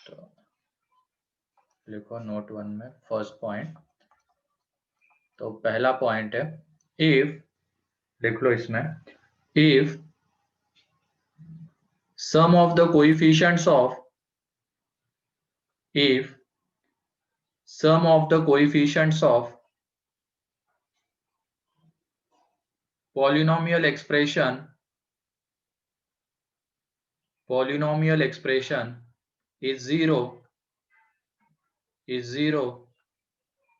तो लिखो नोट 1 में फर्स्ट पॉइंट। तो पहला पॉइंट है इफ, लिख लो इसमें, if sum of the coefficients of, if sum of the coefficients of polynomial expression is zero,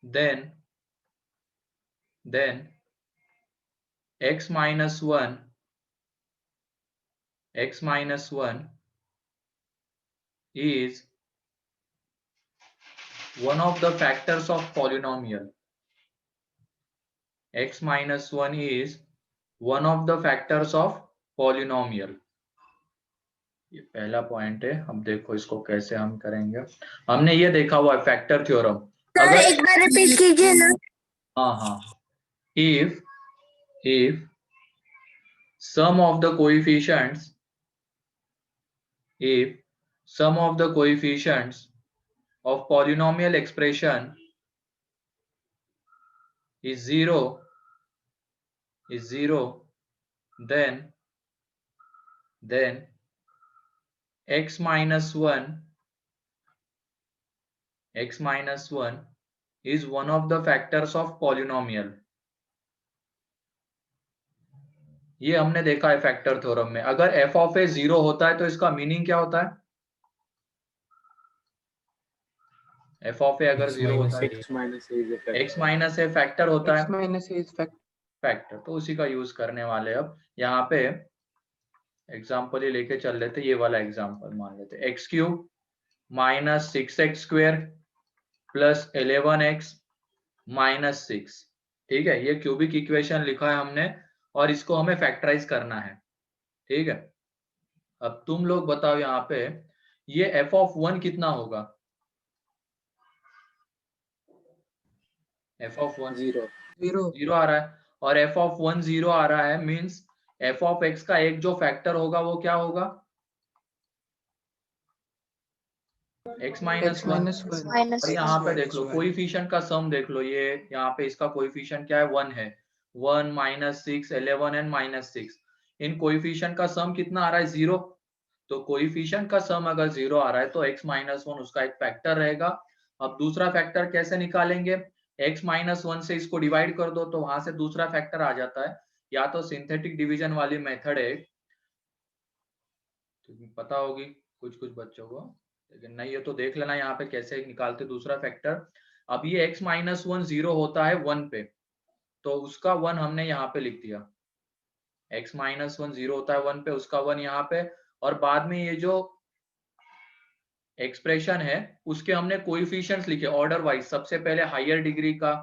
then x minus 1 is one of the factors of polynomial. X minus 1 is one of the factors of polynomial. ये पहला point है। अब देखो इसको कैसे हम करेंगे। हमने ये देखा हुआ है फैक्टर थ्योरम। अगर एक बार रिपीट कीजिए ना। हाँ, if sum of the coefficients, if sum of the coefficients of polynomial expression is zero, then x minus 1 is one of the factors of polynomial. ये हमने देखा है फैक्टर थ्योरम में। अगर f of a 0 होता है तो इसका मीनिंग क्या होता है? f of a अगर 0 होता है, x माइनस a फैक्टर होता है, फैक्टर। तो उसी का यूज करने वाले। अब यहाँ पे एग्जाम्पल ही लेके चल लेते। ये वाला एग्जाम्पल मान लेते, x cube minus 6x square plus 11x minus 6। ठीक है, ये क्यूबिक इक्वेशन लिखा है हमने और इसको हमें फैक्टराइज करना है। ठीक है, अब तुम लोग बताओ यहाँ पे ये f of 1 कितना होगा? f of 1 0 आ रहा है और f of 1 0 आ रहा है, मींस f of x का एक जो फैक्टर होगा वो क्या होगा? x minus 1। और यहाँ पे देख लो कोएफिशिएंट का सम देख लो। ये यहाँ पे इसका कोएफिशिएंट क्या है? 1 है। 1 minus 6 11 and minus 6। In coefficient का सम कितना आ रहा है? 0। तो कोएफिशिएंट का सम अगर 0 आ रहा है तो x माइनस 1 उसका एक फैक्टर रहेगा। अब दूसरा फैक्टर कैसे निकालेंगे? x माइनस 1 से इसको डिवाइड कर दो तो वहां से दूसरा फैक्टर आ जाता है। या तो सिंथेटिक डिवीजन वाली मेथड है, तो पता होगी कुछ बच्चों को, लेकिन नहीं है तो देख लेना यहाँ पे कैसे निकालते दूसरा फैक्टर। अब ये x माइनस 1 0 होता है 1 पे, तो उसका 1 हमने यहाँ पे लिख दिया। x माइनस 1 0 होता है 1 पे, उसका 1 यहाँ पे। और बाद में ये जो एक्सप्रेशन है उसके हमने कोएफिशिएंट्स लिखे ऑर्डर वाइज। सबसे पहले हायर डिग्री का,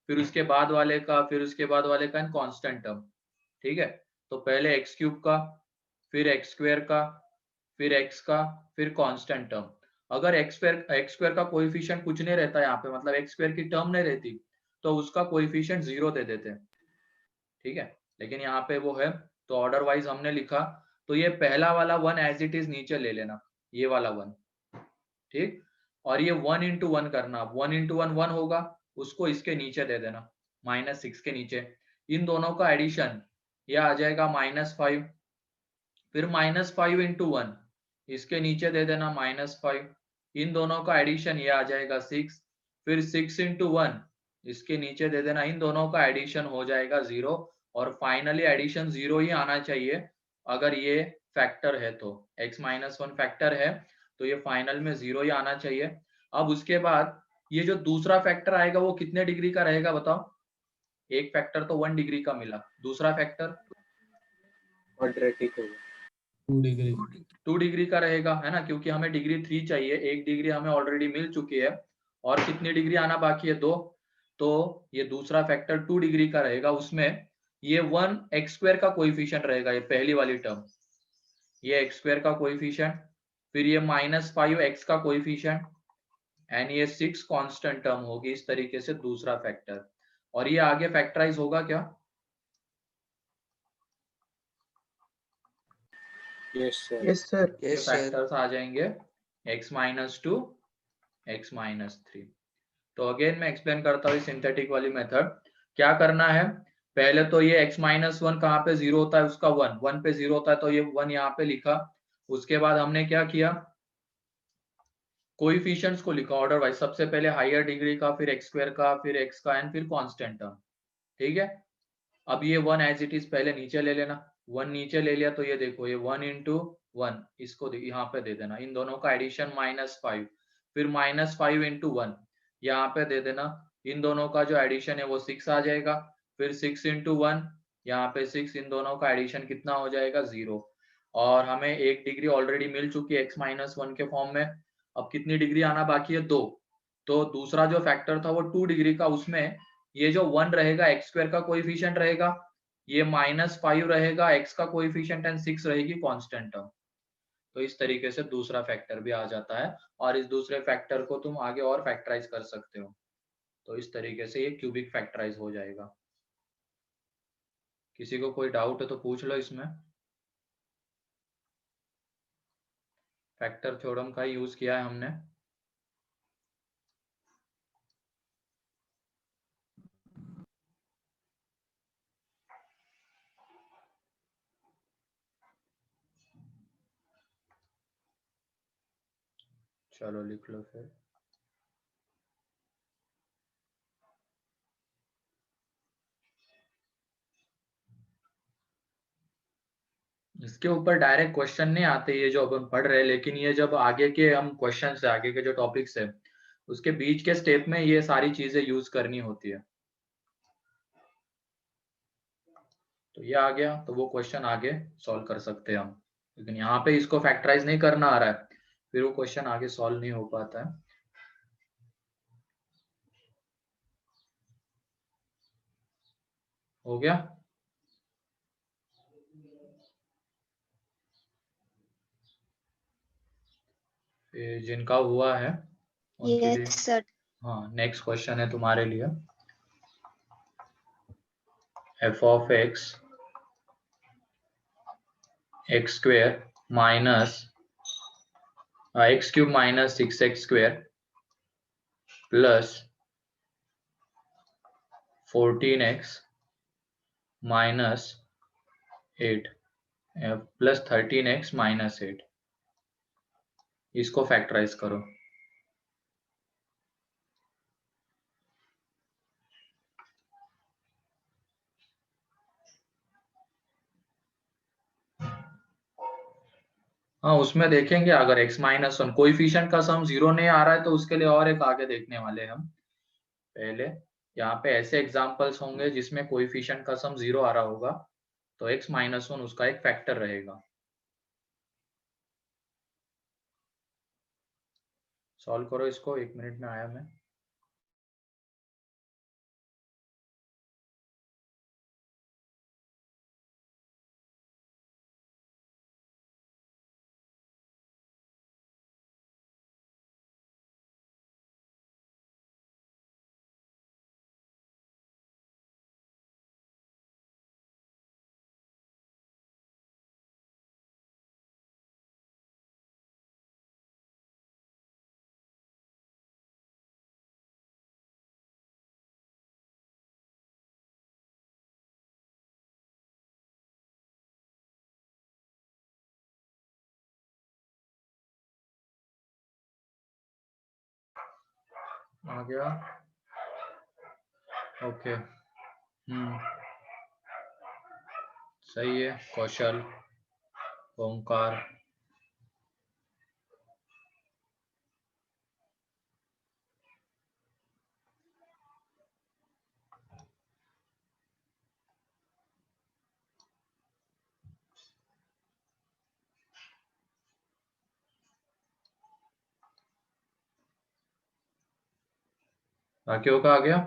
फिर उसके बाद वाले का, फिर उसके बाद वाले का एंड कांस्टेंट टर्म। ठीक है, तो पहले x क्यूब का, फिर x स्क्वायर का, फिर x का, फिर कांस्टेंट टर्म। अगर x स्क्वायर का कोएफिशिएंट कुछ नहीं रहता यहाँ पे, मतलब x स्क्वायर की टर्म नहीं रहती, तो उसका कोएफिशिएंट 0 दे देते। ठीक है, लेकिन यहाँ पे वो है तो ऑर्डर वाइज हमने लिखा। तो ये पहला वाला 1 एज इट इज नीचे ले लेना, ये वाला 1। ठीक, और ये 1 इंटू 1 करना। 1 इंटू 1 1 होगा, उसको इसके नीचे दे देना, माइनस 6 के नीचे। इन दोनों का एडिशन ये आ जाएगा माइनस 5। फिर माइनस 5 इंटू 1 इसके नीचे दे देना माइनस 5। इन दोनों का एडिशन ये आ जाएगा 6। फिर 6 इंटू 1 इसके नीचे दे देना, इन दोनों का एडिशन हो जाएगा 0। और फाइनली एडिशन 0 ही आना चाहिए अगर ये फैक्टर है तो। x माइनस 1 फैक्टर है तो ये फाइनल में 0 ही आना चाहिए। अब उसके बाद ये जो दूसरा फैक्टर आएगा वो कितने डिग्री का रहेगा बताओ? एक फैक्टर तो 1 डिग्री का मिला, दूसरा फैक्टर क्वाड्रेटिक होगा, 2 डिग्री का रहेगा, है ना, क्योंकि हमें डिग्री 3 चाहिए। 1 डिग्री हमें ऑलरेडी मिल चुकी है और कितनी डिग्री आना बाकी है? 2। तो ये दूसरा फैक्टर 2 डिग्री का रहेगा। उसमें ये 1 एक्स स्क्वायर का कोएफिशिएंट रहेगा, ये पहली वाली टर्म, ये एक्स स्क्वायर का कोएफिशिएंट। फिर ये माइनस 5 एक्स का कोएफिशिएंट एंड ये 6 कांस्टेंट टर्म होगी। इस तरीके से दूसरा फैक्टर। और ये आगे फैक्टराइज होगा क्या? यस सर, ये फैक्टर्स आ जाएंगे x माइनस 2 x माइनस 3। तो अगेन मैं एक्सप्लेन करता हूँ सिंथेटिक वाली मेथड। क्या करना है, पहले तो ये x माइनस 1 कहाँ पे जीरो होता है, उसका 1 पे जीरो होता है, तो ये 1 यहाँ पे लिखा। उसके बाद हमने क्या किया, कोएफिशिएंट्स को लिखा ऑर्डर वाइज, सबसे पहले हायर डिग्री का, फिर एक्स स्क्वायर का, फिर एक्स का एंड फिर कांस्टेंट टर्म। ठीक है, अब ये 1 एज इट इज पहले नीचे ले लेना। 1 नीचे ले लिया तो ये देखो, ये 1 इंटू 1, इसको यहाँ पे दे देना, इन दोनों का एडिशन -5, फिर -5 इंटू 1 यहाँ पे दे देना, इन दोनों का जो एडिशन है वो 6 आ जाएगा। फिर 6 इंटू 1 यहाँ पे 6, इन दोनों का एडिशन कितना हो जाएगा, 0। और हमें 1 डिग्री ऑलरेडी मिल चुकी है x-1 के फॉर्म में। अब कितनी डिग्री आना बाकी है, 2। तो दूसरा जो फैक्टर था वो 2 डिग्री का, उसमें ये जो 1 रहेगा एक्स स्क्वायर का कोएफिशिएंट रहेगा, ये -5 रहेगा एक्स का कोएफिशिएंट एंड 6 रहेगी कांस्टेंट टर्म। तो इस तरीके से दूसरा फैक्टर भी आ जाता है, और इस दूसरे फैक्टर को तुम आगे और फैक्टराइज कर सकते हो। तो इस तरीके से ये क्यूबिक फैक्टराइज हो जाएगा। किसी को कोई डाउट है तो पूछ लो इसमें। फैक्टर थ्योरम का यूज किया है हमने। चलो लिख लो फिर। इसके ऊपर डायरेक्ट क्वेश्चन नहीं आते ये जो अपन पढ़ रहे हैं, लेकिन ये जब आगे के हम क्वेश्चन है, आगे के जो टॉपिक्स है, उसके बीच के स्टेप में ये सारी चीजें यूज करनी होती है। तो ये आ गया तो वो क्वेश्चन आगे सॉल्व कर सकते हैं हम, लेकिन यहाँ पे इसको फैक्टराइज नहीं करना आ रहा है, फिर वो क्वेश्चन आगे सॉल्व नहीं हो पाता है। हो गया। फिर जिनका हुआ है उनके लिए, यस सर। हाँ नेक्स्ट क्वेश्चन है तुम्हारे लिए। F of x square minus x cube minus 6x square plus 14x minus 8 plus 13x minus 8, इसको फैक्टराइज करो। हाँ उसमें देखेंगे, अगर x-1 कोएफिशिएंट का सम 0 नहीं आ रहा है तो उसके लिए और एक आगे देखने वाले हम। पहले यहाँ पे ऐसे एग्जांपल्स होंगे जिसमें कोएफिशिएंट का सम 0 आ रहा होगा, तो x-1 उसका एक फैक्टर रहेगा। सॉल्व करो इसको, 1 मिनट में आया मैं। आ गया, ओके। सही है कौशल, ओंकार। बाकियों का आ गया,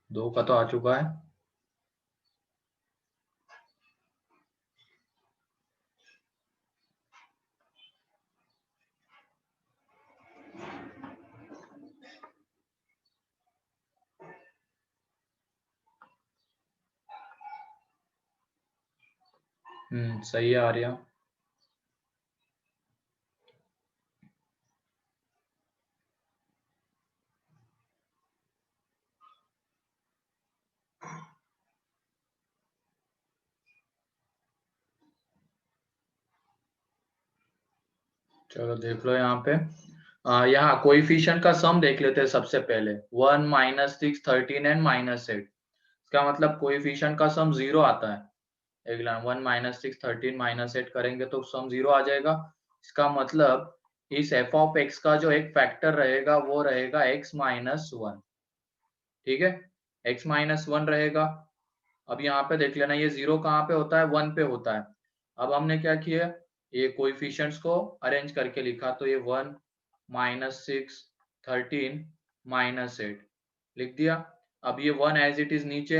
2 का तो आ चुका है। सही है आर्या। चलो देख लो यहाँ पे, यहाँ कोइफिशिएंट का सम देख लेते हैं सबसे पहले। 1 -6 13 एंड -8, इसका मतलब कोइफिशिएंट का सम 0 आता है। 1 -6 13 -8 करेंगे तो सम 0 आ जाएगा। इसका मतलब इस f ऑफ x का जो एक फैक्टर रहेगा वो रहेगा x -1। ठीक है, x -1 रहेगा। अब यहाँ पे देख लेना, ये 0 कहाँ पे होता है, 1 पे होता है। अब हमने क्या किया, ये कोएफिशिएंट्स को अरेंज करके लिखा, तो ये 1 -6 13 -8 लिख दिया। अब ये 1 एज इट इज नीचे,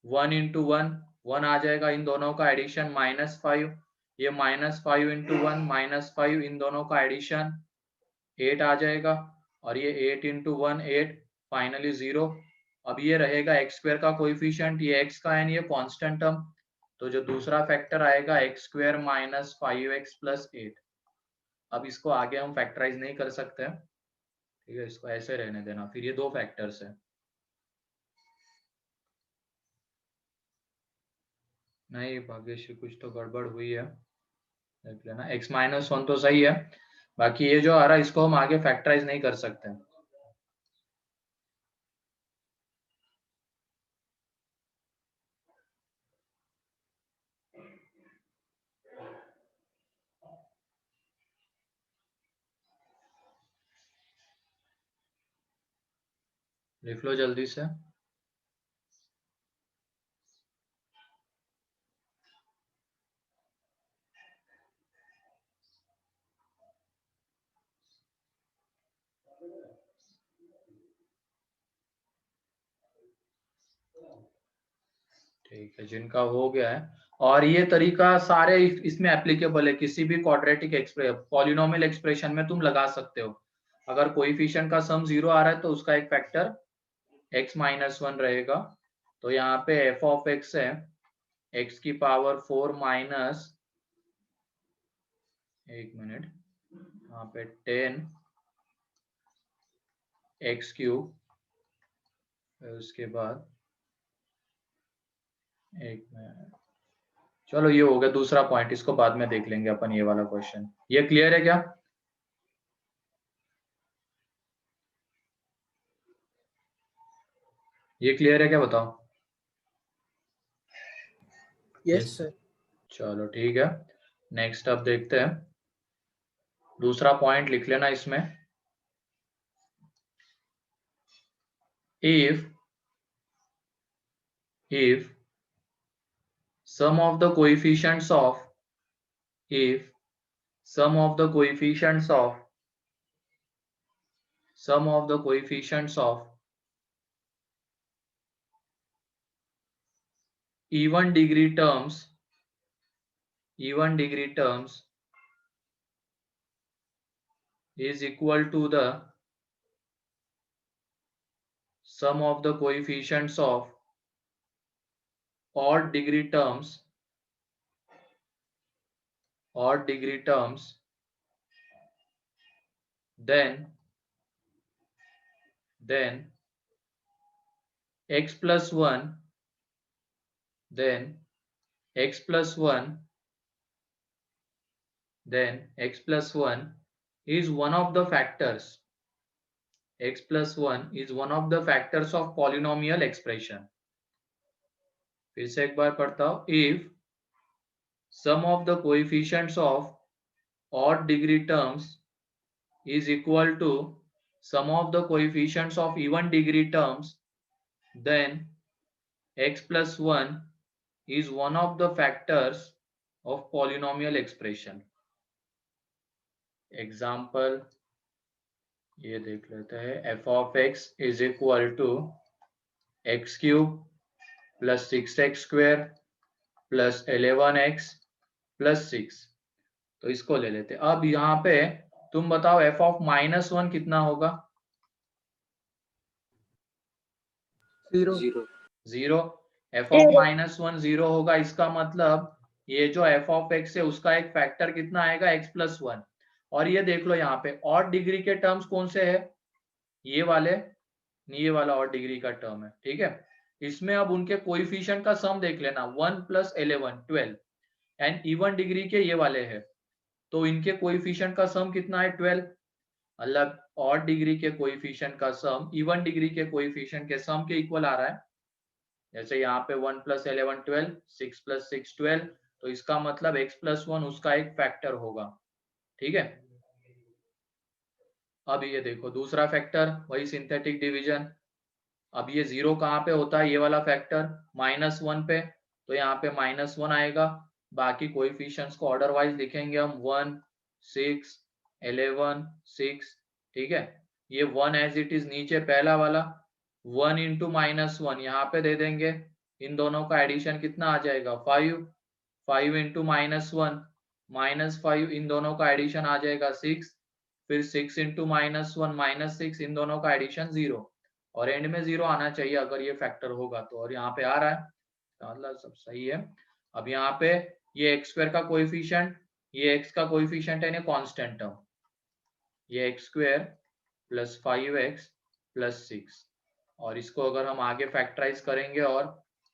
1 इंटू 1 1 आ जाएगा, इन दोनों का एडिशन -5, ये -5 इंटू 1 -5, इन दोनों का एडिशन 8 आ जाएगा, और ये 8 इंटू 1 8, फाइनली 0। अब ये रहेगा एक्स स्क्वायर का कोएफिशिएंट, ये x का है, ये कांस्टेंट टर्म, तो जो दूसरा फैक्टर आएगा एक्स स्क्वायर -5x प्लस 8। अब इसको आगे हम फैक्टराइज नहीं कर सकते, ठीक है, इसको ऐसे रहने देना। फिर ये दो फैक्टर्स है, नहीं भाग्यश्री कुछ तो गड़बड़ हुई है, देख लेना। x-1 तो सही है, बाकी ये जो आ रहा है इसको हम आगे फैक्टराइज नहीं कर सकते। लिख लो जल्दी से। ठीक है, जिनका हो गया है, और ये तरीका सारे इसमें एप्लीकेबल है, किसी भी क्वाड्रेटिक पॉलिनोमियल एक्सप्रेशन में तुम लगा सकते हो। अगर कोएफिशिएंट का सम 0 आ रहा है तो उसका एक फैक्टर x-1 रहेगा। तो यहाँ पे f ऑफ x है x की पावर 4 माइनस, एक मिनट, यहाँ पे 10 x क्यूब, उसके बाद एक मिनट, चलो ये हो गया दूसरा पॉइंट, इसको बाद में देख लेंगे अपन। ये वाला क्वेश्चन ये क्लियर है क्या? ये क्लियर है क्या, बताओ। Yes sir. चलो ठीक है, नेक्स्ट अब देखते हैं, दूसरा पॉइंट लिख लेना इसमें। if sum of the coefficients of if sum of the coefficients of even degree terms is equal to the sum of the coefficients of odd degree terms then x plus 1 is one of the factors of polynomial expression। फिर से एक बार पढ़ता हूं, if sum of the coefficients of odd degree terms is equal to sum of the coefficients of even degree terms, then x plus 1 is one of the factors of polynomial expression। Example ये देख लेते हैं, f of x is equal to x cube plus 6x square plus 11x plus 6। तो इसको ले लेते हैं। अब यहाँ पे तुम बताओ f of -1 कितना होगा? 0। f of -1 0 होगा, इसका मतलब ये जो f of x है उसका एक फैक्टर कितना आएगा, x plus 1। और ये देख लो यहाँ पे ऑड डिग्री के टर्म्स कौन से है, ये वाला ऑड डिग्री का टर्म है, ठीक है। इसमें अब उनके कोएफिशिएंट का सम देख लेना, 1 + 11 12, एंड इवन डिग्री के ये वाले है, तो इनके कोएफिशिएंट का सम कितना है 12, मतलब ऑड डिग्री के कोएफिशिएंट का सम इवन डिग्री के कोएफिशिएंट के सम के इक्वल आ रहा है। जैसे यहाँ पे 1 + 11 12, 6 + 6 12, तो इसका मतलब x + 1 उसका एक फैक्टर होगा। ठीक है, अब ये देखो दूसरा फैक्टर वही सिंथेटिक डिवीजन। अब ये 0 कहाँ पे होता है, ये वाला फैक्टर -1 पे, तो यहाँ पे -1 आएगा। बाकी कोएफिशिएंट्स को ऑर्डर वाइज लिखेंगे हम 1 6 11 6। ठीक है, ये 1 एज इट इज नीचे पहला वाला 1 × -1 यहाँ पे दे देंगे। इन दोनों का एडिशन कितना आ जाएगा 5, 5 × -1 -5, इन दोनों का एडिशन आ जाएगा 6, फिर 6 × -1 -6, इन दोनों का एडिशन 0, और एंड में 0 आना चाहिए अगर ये फैक्टर होगा तो, और यहाँ पे आ रहा है, मतलब सब सही है। अब यहाँ पे ये x² का कोएफिशिएंट, ये x का कोएफिशिएंट है, कांस्टेंट टर्म, ये x² + 5x + 6, और इसको अगर हम आगे फैक्टराइज करेंगे और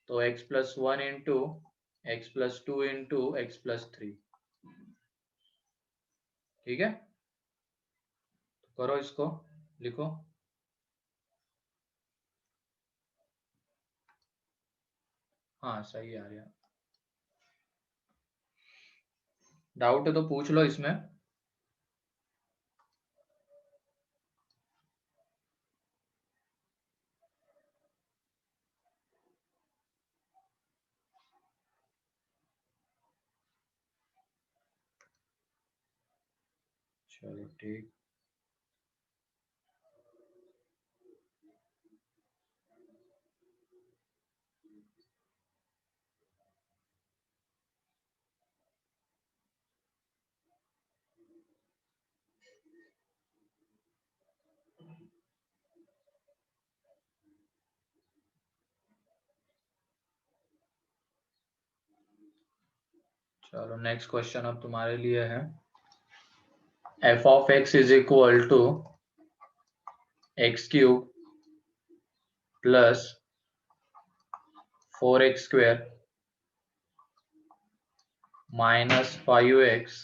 तो x + 1 × x + 2 × x + 3। ठीक है, तो करो इसको, लिखो। हाँ सही आ रहा है, डाउट है तो पूछ लो इसमें। चलो ठीक, चलो नेक्स्ट क्वेश्चन अब तुम्हारे लिए है। f(x) = x³ + 4x² - 5x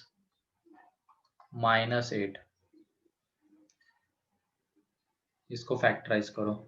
- 8, इसको फैक्टराइज करो।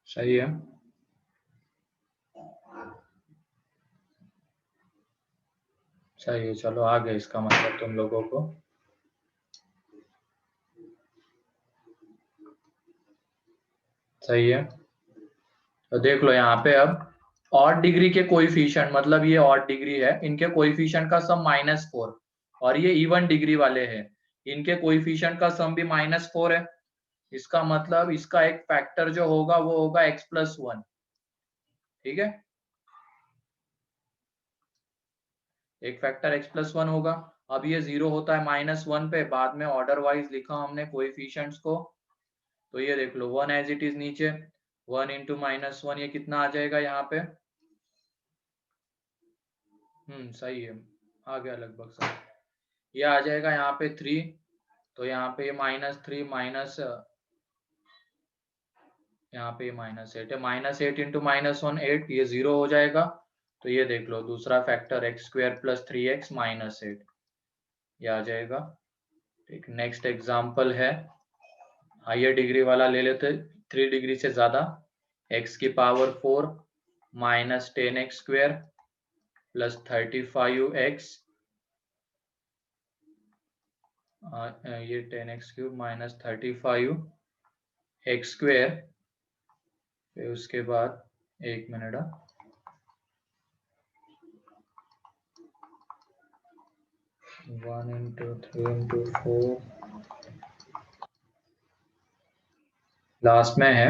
सही है, सही है। चलो आ गया इसका मतलब तुम लोगों को। सही है, तो देख लो यहाँ पे अब ऑड डिग्री के कोएफिशिएंट, मतलब ये ऑड डिग्री है, इनके कोएफिशिएंट का सम -4, और ये इवन डिग्री वाले हैं, इनके कोएफिशिएंट का सम भी -4 है। इसका मतलब इसका एक फैक्टर जो होगा वो होगा x + 1। ठीक है, एक फैक्टर x + 1 होगा। अब ये 0 होता है -1 पे, बाद में ऑर्डर वाइज लिखा हमने कोएफिशिएंट्स को, तो ये देख लो 1 एज इट इज नीचे, 1 × -1, ये कितना आ जाएगा यहाँ पे, सही है, आ गया लगभग सही। ये आ जाएगा यहाँ पे 3, तो यहाँ पे ये -3 माइनस, यहाँ पे -8 है, -8 × -1 8, ये 0 हो जाएगा। तो ये देख लो दूसरा फैक्टर x² + 3x - 8, ये आ जाएगा। ठीक, नेक्स्ट एग्जांपल है, हायर डिग्री वाला ले लेते, 3 डिग्री से ज्यादा, x⁴ - 10x² + 35x ये 10x³ माइनस 35x², फिर उसके बाद 1 मिनट 1 into 3 into 4 लास्ट में है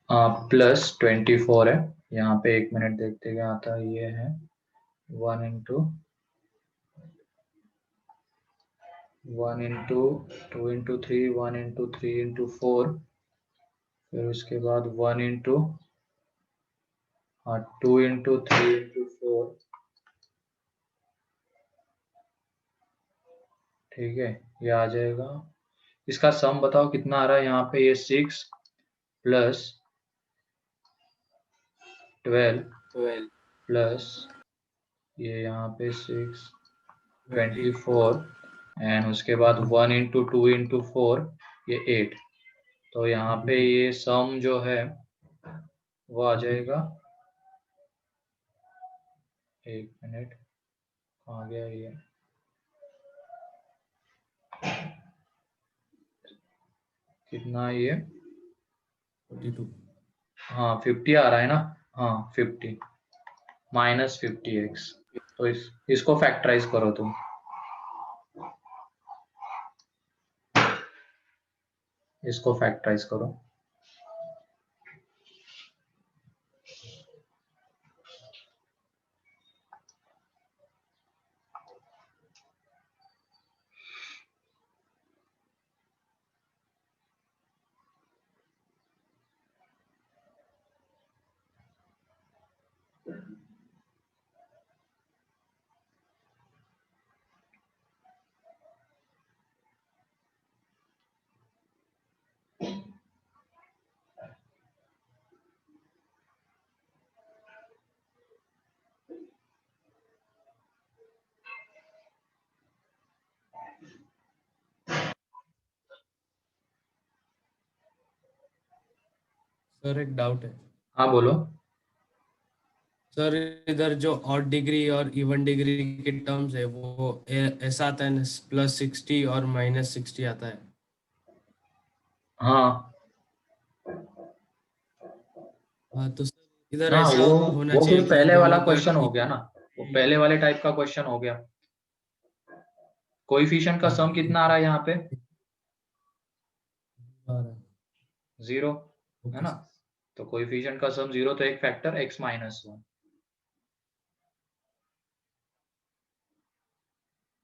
+24 है। यहाँ पे 1 मिनट देखते क्या आता है। ये है 1 into 1 into 2 into 3 1 into 3 into 4, फिर उसके बाद 1 into 2 into 3 into 4। ठीक है, ये आ जाएगा। इसका सम बताओ कितना आ रहा है। यहाँ पे ये 6 + 12 प्लस ये यहाँ पे 6 24 एंड उसके बाद 1 into 2 into 4 ये 8। तो यहाँ पे ये सम जो है वो आ जाएगा। 1 मिनट आ गया ये। कितना है ये? 42। हाँ 50 आ रहा है ना। हाँ 50 माइनस 50x। तो इसको फैक्टराइज करो तुम। इसको फैक्टराइज करो। सर एक डाउट है। हाँ बोलो। सर इधर जो ऑड डिग्री और इवन डिग्री के टर्म्स है वो ऐसा आता है +60 और -60 आता है। हाँ हाँ तो सर इधर हाँ, ऐसा होना वो फिर चाहिए कि पहले वाला दोनों का क्वेश्चन हो गया ना। वो पहले वाले टाइप का क्वेश्चन हो गया। कोएफिशिएंट का सम कितना आ रहा है यहाँ पे? 0 है ओके ना। तो कोएफिशिएंट का सम 0, तो एक फैक्टर x-1।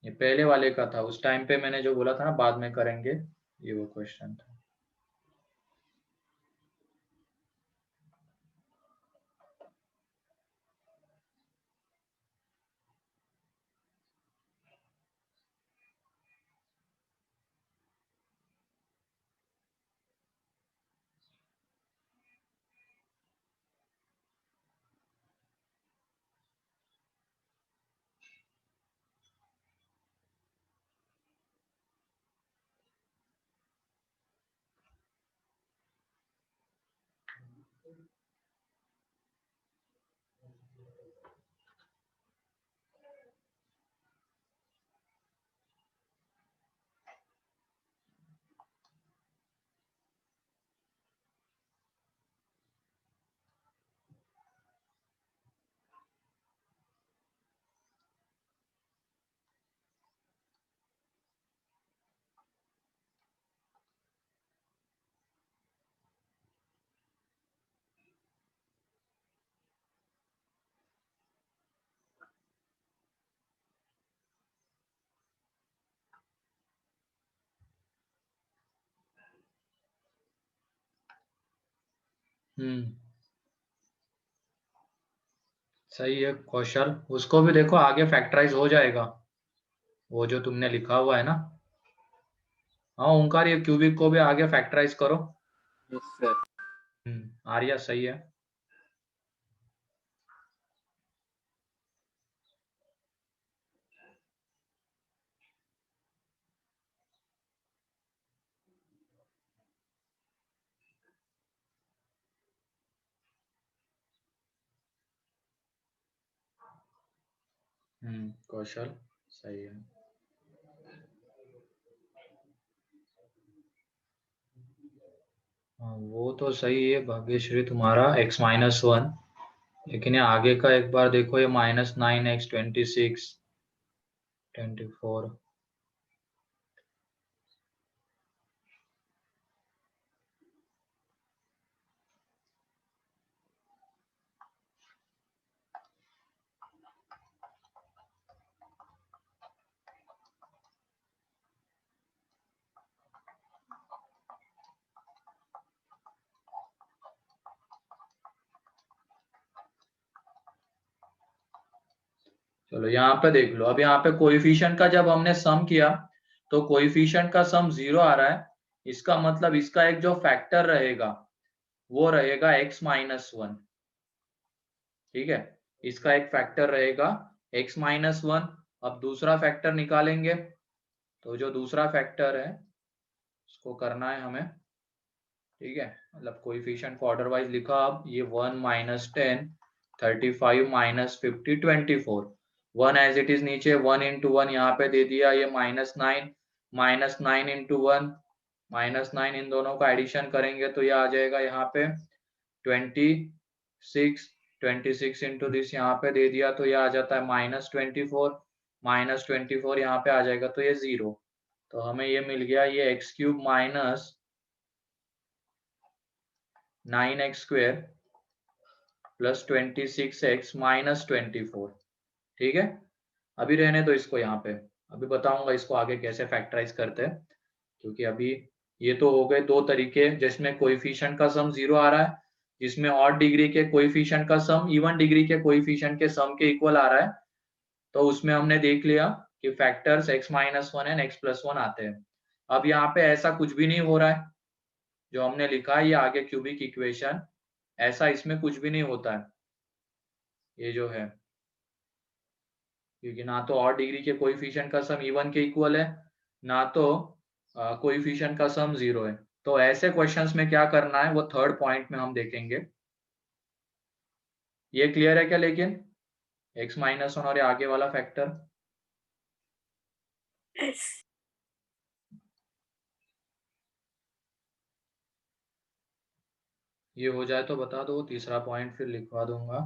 ये पहले वाले का था। उस टाइम पे मैंने जो बोला था ना बाद में करेंगे, ये वो क्वेश्चन था। सही है कौशल। उसको भी देखो आगे फैक्टराइज हो जाएगा, वो जो तुमने लिखा हुआ है ना। हाँ ओंकार, ये क्यूबिक को भी आगे फैक्टराइज करो। Yes sir. आर्या सही है। कौशल सही है। वो तो सही है भाग्यश्री तुम्हारा x-1, लेकिन ये आगे का एक बार देखो, ये -9x 26 24। चलो यहाँ पे देख लो, अब यहाँ पे कोएफिशिएंट का जब हमने सम किया तो कोएफिशिएंट का सम 0 आ रहा है। इसका मतलब इसका एक जो फैक्टर रहेगा वो रहेगा x-1। ठीक है, इसका एक फैक्टर रहेगा x-1। अब दूसरा फैक्टर निकालेंगे, तो जो दूसरा फैक्टर है उसको करना है हमें। ठीक है, मतलब कोएफिशिएंट को ऑर्डर वाइज लिखा। अब ये 1 - 10 35 - 50 24। 1 एज इट इज नीचे, 1 × 1 यहाँ पे दे दिया, ये -9 -9 × 1 -9, इन दोनों का एडिशन करेंगे तो ये आ जाएगा यहाँ पे 26। 26 × दिस यहाँ पे दे दिया तो ये आ जाता है -24। -24 यहाँ पे आ जाएगा तो ये 0। तो हमें ये मिल गया, ये x³ - 9x² + 26x - 24। ठीक है, अभी रहने दो इसको यहाँ पे, अभी बताऊंगा इसको आगे कैसे फैक्टराइज करते हैं। क्योंकि अभी ये तो हो गए दो तरीके जिसमें कोएफिशिएंट का सम 0 आ रहा है, जिसमें ऑड डिग्री के कोएफिशिएंट का सम इवन डिग्री के कोएफिशिएंट के सम के इक्वल आ रहा है। तो उसमें हमने देख लिया कि फैक्टर्स x-1 एंड x+1 आते हैं। अब यहाँ पे ऐसा कुछ भी नहीं हो रहा है जो हमने लिखा है, ये आगे क्यूबिक इक्वेशन, ऐसा इसमें कुछ भी नहीं होता है ये जो है, क्योंकि ना तो ऑड डिग्री के कोएफिशिएंट का सम इवन के इक्वल है, ना तो कोएफिशिएंट का सम 0 है। तो ऐसे क्वेश्चंस में क्या करना है वो थर्ड पॉइंट में हम देखेंगे। ये क्लियर है क्या? लेकिन x-1 और ये आगे वाला फैक्टर, Yes. ये हो जाए तो बता दो, तीसरा पॉइंट फिर लिखवा दूंगा।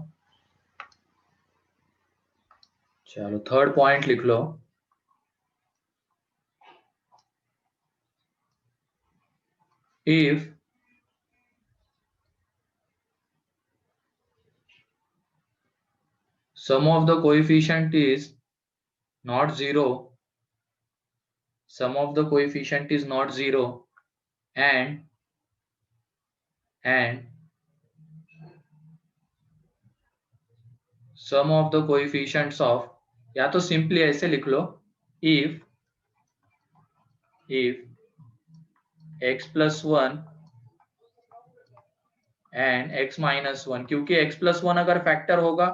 चलो थर्ड पॉइंट लिख लो। if sum of the coefficient is not 0, sum of the coefficient is not 0 and sum of the coefficients of, या तो सिंपली ऐसे लिख लो, if x+1 and x-1, क्योंकि x+1 अगर फैक्टर होगा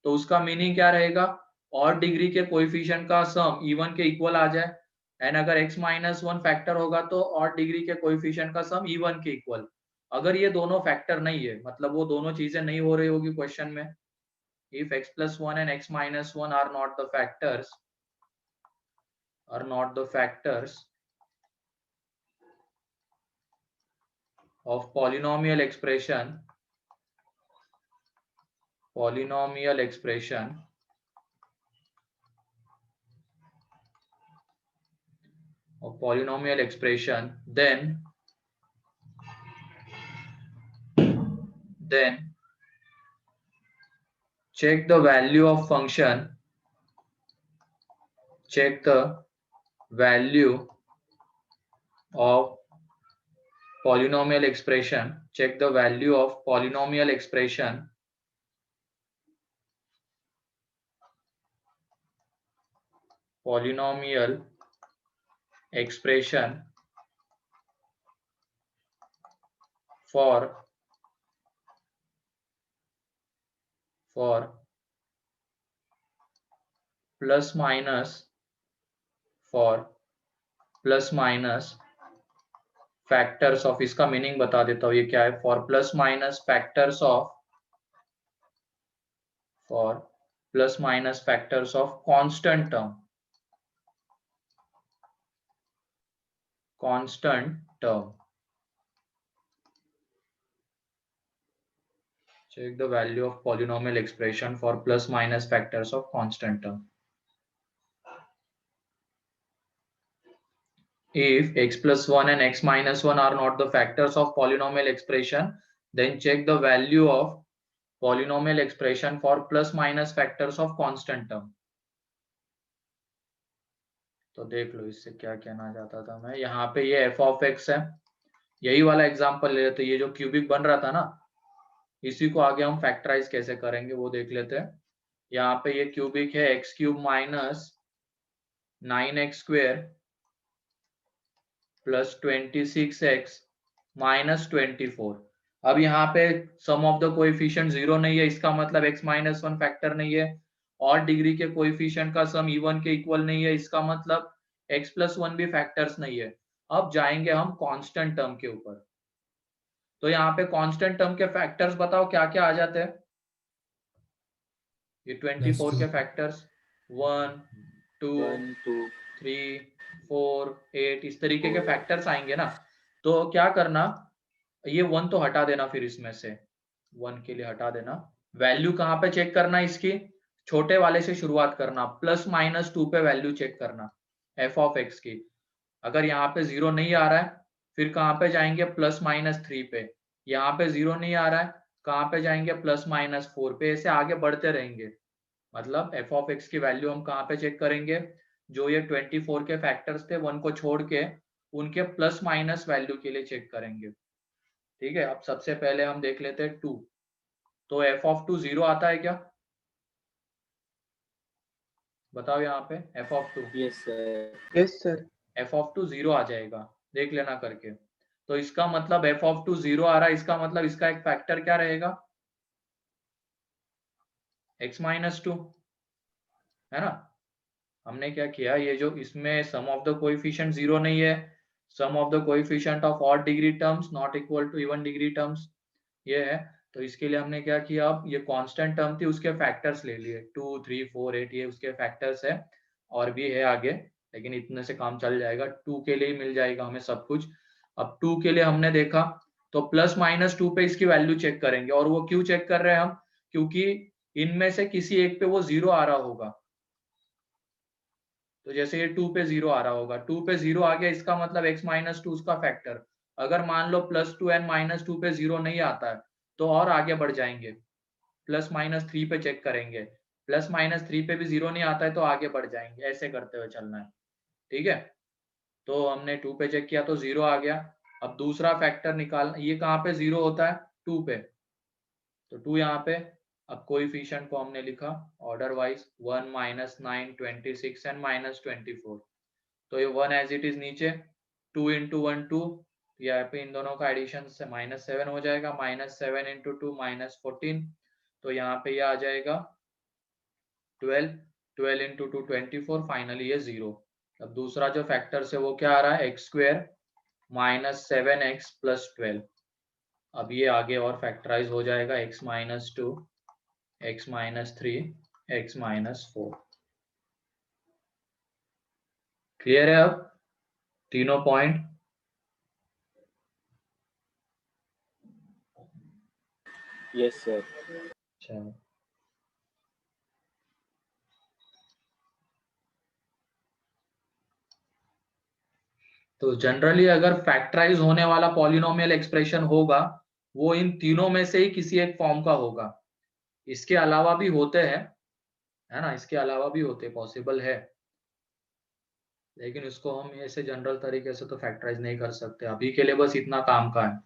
तो उसका मीनिंग क्या रहेगा, और डिग्री के कोएफिशिएंट का सम इवन के इक्वल आ जाए, एंड अगर x-1 फैक्टर होगा तो और डिग्री के कोएफिशिएंट का सम इवन के इक्वल। अगर ये दोनों फैक्टर नहीं है, मतलब वो दोनों चीजें नहीं हो रही होगी क्वेश्चन में, if x+1 and x-1 are not the factors of polynomial expression then check the value of function, check the value of polynomial expression for plus minus factors of, इसका मीनिंग बता देता हूँ ये क्या है, for plus minus factors of constant term, check the value of polynomial expression for plus minus factors of constant term. If x plus 1 and x minus 1 are not the factors of polynomial expression, then check the value of polynomial expression for plus minus factors of constant term. तो देख लो इससे क्या कहना चाहता था मैं। यहाँ पे ये f of x है, यही वाला एग्जांपल ले लेते। ये जो क्यूबिक बन रहा था ना, इसी को आगे हम फैक्टराइज कैसे करेंगे वो देख लेते हैं। यहाँ पे ये क्यूबिक है x cube minus 9x square plus 26x minus 24। अब यहाँ पे सम ऑफ द कोएफिशिएंट जीरो नहीं है, इसका मतलब x माइनस 1 फैक्टर नहीं है। और डिग्री के कोएफिशिएंट का सम इवन के इक्वल नहीं है, इसका मतलब x प्लस 1 भी फैक्टर्स नहीं है। अब जाएंगे हम कांस्टेंट टर्म के ऊपर। तो यहाँ पे कांस्टेंट टर्म के फैक्टर्स बताओ क्या क्या आ जाते हैं। ये 24 के फैक्टर्स 1 2 3 4 8 इस तरीके के फैक्टर्स आएंगे ना। तो क्या करना, ये 1 तो हटा देना, फिर इसमें से 1 के लिए हटा देना। वैल्यू कहाँ पे चेक करना, इसकी छोटे वाले से शुरुआत करना, प्लस माइनस 2 पे वैल्यू चेक करना f ऑफ x की। अगर यहाँ पे 0 नहीं आ रहा है, फिर कहाँ पे जाएंगे, प्लस माइनस 3 पे। यहाँ पे 0 नहीं आ रहा है, कहाँ पे जाएंगे, प्लस माइनस 4 पे। ऐसे आगे बढ़ते रहेंगे। मतलब f ऑफ x की वैल्यू हम कहाँ पे चेक करेंगे, जो ये 24 के फैक्टर्स थे 1 को छोड़ के उनके प्लस माइनस वैल्यू के लिए चेक करेंगे। ठीक है, अब सबसे पहले हम देख लेते हैं 2। तो f ऑफ 2 0 आता है क्या, बताओ यहाँ पे f of 2। Yes sir. f of 2 0 आ जाएगा, देख लेना करके। तो इसका मतलब f ऑफ 2 0 आ रहा है, इसका मतलब इसका एक फैक्टर क्या रहेगा, x माइनस 2, है ना। हमने क्या किया, ये जो इसमें सम ऑफ द कोएफिशिएंट 0 नहीं है, sum of the coefficient of odd degree terms not equal to even degree terms, ये है। तो इसके लिए हमने क्या किया, अब ये कांस्टेंट टर्म थी उसके फैक्टर्स ले लिए, 2 3 4 8 ये उसके फैक्टर्स है। और भी है आगे, लेकिन इतने से काम चल जाएगा। 2 के लिए ही मिल जाएगा हमें सब कुछ। अब 2 के लिए हमने देखा तो प्लस माइनस 2 पे इसकी वैल्यू चेक करेंगे। और वो क्यों चेक कर रहे हैं हम, क्योंकि इनमें से किसी एक पे वो 0 आ रहा होगा। तो जैसे ये 2 पे 0 आ रहा होगा, 2 पे 0 आ गया, इसका मतलब x माइनस 2 उसका फैक्टर। अगर मान लो प्लस 2 एंड माइनस 2 पे 0 नहीं आता है, तो और आगे बढ़ जाएंगे, प्लस माइनस 3 पे चेक करेंगे। प्लस माइनस 3 पे भी 0 नहीं आता है तो आगे बढ़ जाएंगे, ऐसे करते हुए चलना है। ठीक है, तो हमने 2 पे चेक किया तो 0 आ गया। अब दूसरा फैक्टर निकालना, ये कहाँ पे 0 होता है, 2 पे। तो 2 यहाँ पे। अब कोएफिशिएंट को हमने लिखा order wise, 1 minus 9 26 and minus 24। तो ये 1 एज इट इज नीचे, 2 इंटू 1 2, यहाँ पे इन दोनों का एडिशन से माइनस 7 हो जाएगा, माइनस 7 इंटू 2 माइनस 14। तो यहाँ पे ये आ जाएगा 12, 12 इंटू 2 24, फाइनली ये 0। अब दूसरा जो फैक्टर है वो क्या आ रहा है, x square minus 7x plus 12। अब ये आगे और फैक्टराइज हो जाएगा, x minus 2 x minus 3 x minus 4। Clear है अब तीनों पॉइंट। Yes sir. अच्छा, तो जनरली अगर फैक्टराइज होने वाला पॉलिनोमियल एक्सप्रेशन होगा, वो इन तीनों में से ही किसी एक फॉर्म का होगा। इसके अलावा भी होते हैं, है ना, इसके अलावा भी होते, पॉसिबल है, लेकिन इसको हम ऐसे जनरल तरीके से तो फैक्टराइज नहीं कर सकते। अभी के लिए बस इतना काम का है।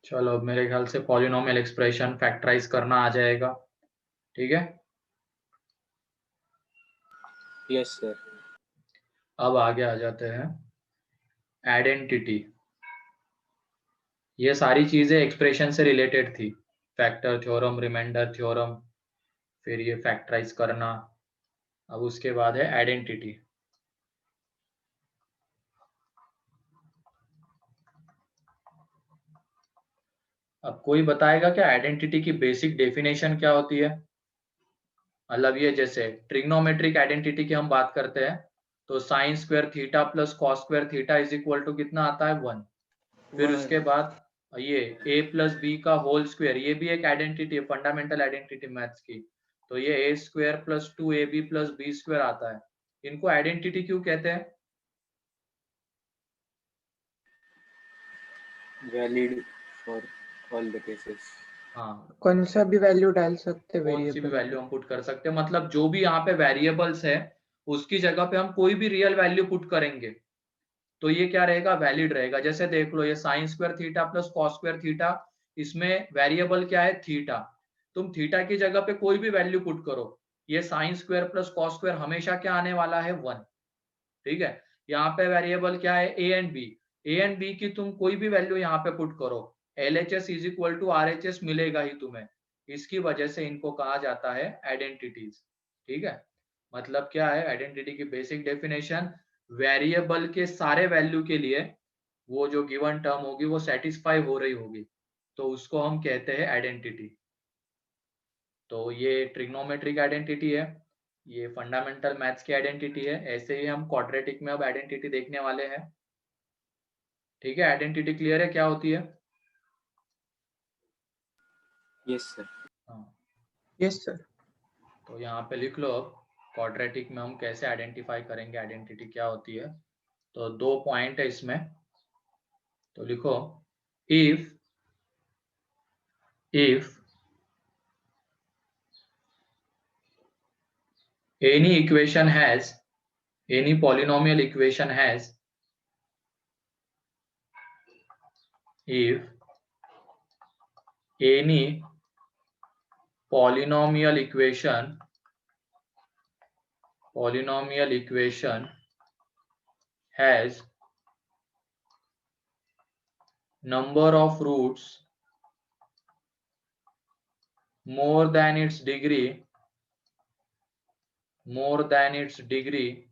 चलो, अब मेरे ख्याल से पॉलिनोमियल एक्सप्रेशन फैक्टराइज करना आ जाएगा। ठीक है, यस सर। अब आगे आ जाते हैं आइडेंटिटी। ये सारी चीजें एक्सप्रेशन से रिलेटेड थी, फैक्टर थ्योरम, रिमाइंडर थ्योरम, फिर ये फैक्टराइज करना। अब उसके बाद है आइडेंटिटी। अब कोई बताएगा क्या आइडेंटिटी की बेसिक डेफिनेशन क्या होती है? मतलब ये जैसे ट्रिग्नोमेट्रिक आइडेंटिटी की हम बात करते हैं तो sine square theta plus cos square theta is equal to कितना आता है 1। फिर उसके बाद ये a प्लस बी का होल स्क्वायर, ये भी एक आइडेंटिटी है, फंडामेंटल आइडेंटिटी मैथ्स की। तो ये a square plus 2ab plus b square आता है। इनको आइडेंटिटी क्यों कहते हैं? Valid for all the cases. हाँ, कौन सा भी वैल्यू डाल सकते हैं कौन सी भी वेरिएबल वैल्यू हम पुट कर सकते हैं, मतलब जो भी यहाँ पे वेरिएबल्स है उसकी जगह पे हम कोई भी रियल वैल्यू पुट करेंगे तो ये क्या रहेगा, वैलिड रहेगा। जैसे देख लो ये sign square theta plus cos square theta, इसमें वेरिएबल क्या है, थीटा। तुम थीटा की जगह पे कोई भी वैल्यू पुट करो, ये sine square plus cos square हमेशा क्या आने वाला है, 1। ठीक है, यहाँ पे वेरिएबल क्या है, a and b. A and b की तुम कोई भी वैल्यू यहाँ पे पुट करो, LHS is equal to RHS मिलेगा ही तुम्हें। इसकी वजह से इनको कहा जाता है आइडेंटिटीज। ठीक है, मतलब क्या है आइडेंटिटी की बेसिक डेफिनेशन, वेरिएबल के सारे वैल्यू के लिए वो जो गिवन टर्म होगी वो सेटिस्फाई हो रही होगी, तो उसको हम कहते हैं आइडेंटिटी। तो ये ट्रिग्नोमेट्रिक आइडेंटिटी है, ये फंडामेंटल मैथ्स की आइडेंटिटी है। ऐसे ही हम क्वाड्रेटिक में अब आइडेंटिटी देखने वाले हैं। ठीक है, आइडेंटिटी क्लियर है क्या होती है? Yes sir. हाँ, यस सर। तो यहाँ पे लिख लो अब क्वाड्रेटिक में हम कैसे आइडेंटिफाई करेंगे, आइडेंटिटी क्या होती है। तो 2 पॉइंट है इसमें, तो लिखो if any equation has, any polynomial equation has, if any polynomial equation has number of roots more than its degree,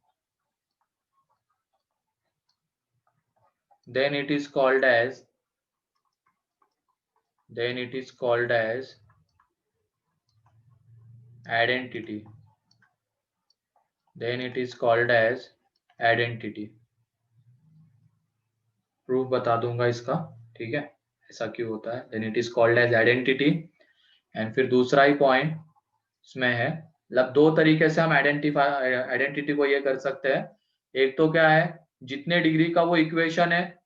then it is called as identity. Proof बता दूंगा इसका, ठीक है, ऐसा क्यों होता है। then it is called as identity। And फिर दूसरा ही पॉइंट इसमें है, मतलब 2 तरीके से हम आइडेंटिटी को ये कर सकते हैं। एक तो क्या है, जितने डिग्री का वो इक्वेशन है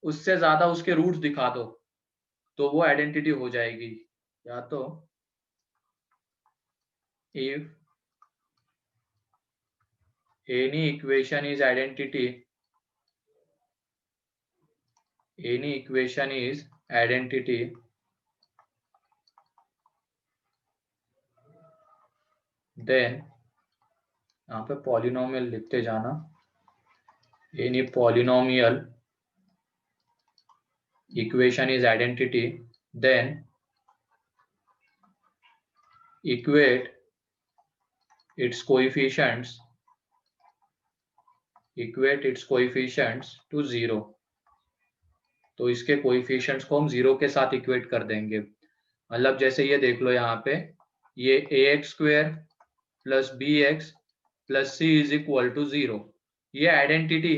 उससे ज्यादा उसके रूट्स दिखा दो तो वो आइडेंटिटी हो जाएगी। या तो if any equation is identity, then यहाँ पे पॉलिनोमियल लिखते जाना, any polynomial equation is identity, then equate its coefficients to 0। तो इसके कोएफिशिएंट्स को हम 0 के साथ इक्वेट कर देंगे। मतलब जैसे ये देख लो यहाँ पे, ये ax square plus bx plus c is equal to 0, ये आइडेंटिटी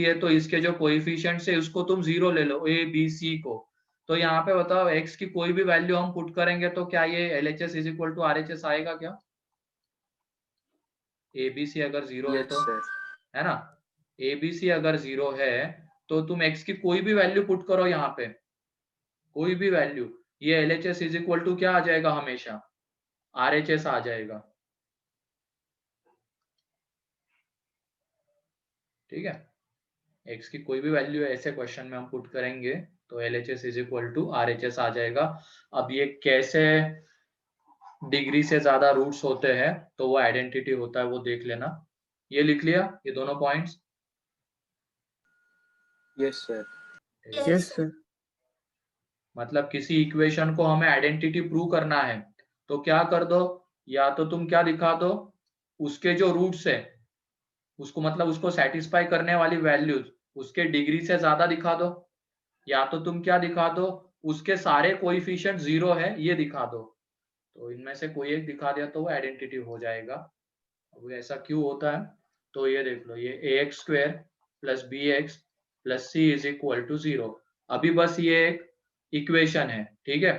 है तो इसके जो कोएफिशिएंट्स है उसको तुम 0 ले लो, a b c को। तो यहाँ पे बताओ x की कोई भी वैल्यू हम पुट करेंगे तो क्या ये LHS is equal to RHS आएगा क्या? ABC अगर 0 है तो, है ना, ABC अगर 0 है तो तुम x की कोई भी वैल्यू पुट करो यहाँ पे, कोई भी वैल्यू, ये LHS इज इक्वल टू क्या आ जाएगा, हमेशा RHS आ जाएगा। ठीक है, x की कोई भी वैल्यू ऐसे क्वेश्चन में हम पुट करेंगे तो LHS is equal to RHS आ जाएगा। अब ये कैसे डिग्री से ज्यादा रूट्स होते हैं तो वो आइडेंटिटी होता है, वो देख लेना। ये लिख लिया ये दोनों points? Yes sir. Yes sir. मतलब किसी इक्वेशन को हमें आइडेंटिटी प्रूव करना है तो क्या कर दो, या तो तुम क्या दिखा दो, उसके जो रूट्स है उसको, मतलब उसको सेटिस्फाई करने वाली वैल्यूज उसके डिग्री से ज्यादा दिखा दो, या तो तुम क्या दिखा दो, उसके सारे कोएफिशिएंट 0 है ये दिखा दो। तो इनमें से कोई एक दिखा दिया तो वो आइडेंटिटी हो जाएगा। अब ऐसा क्यों होता है, तो ये देख लो, ये ax square plus bx plus c is equal to 0। अभी बस ये एक इक्वेशन है, ठीक है,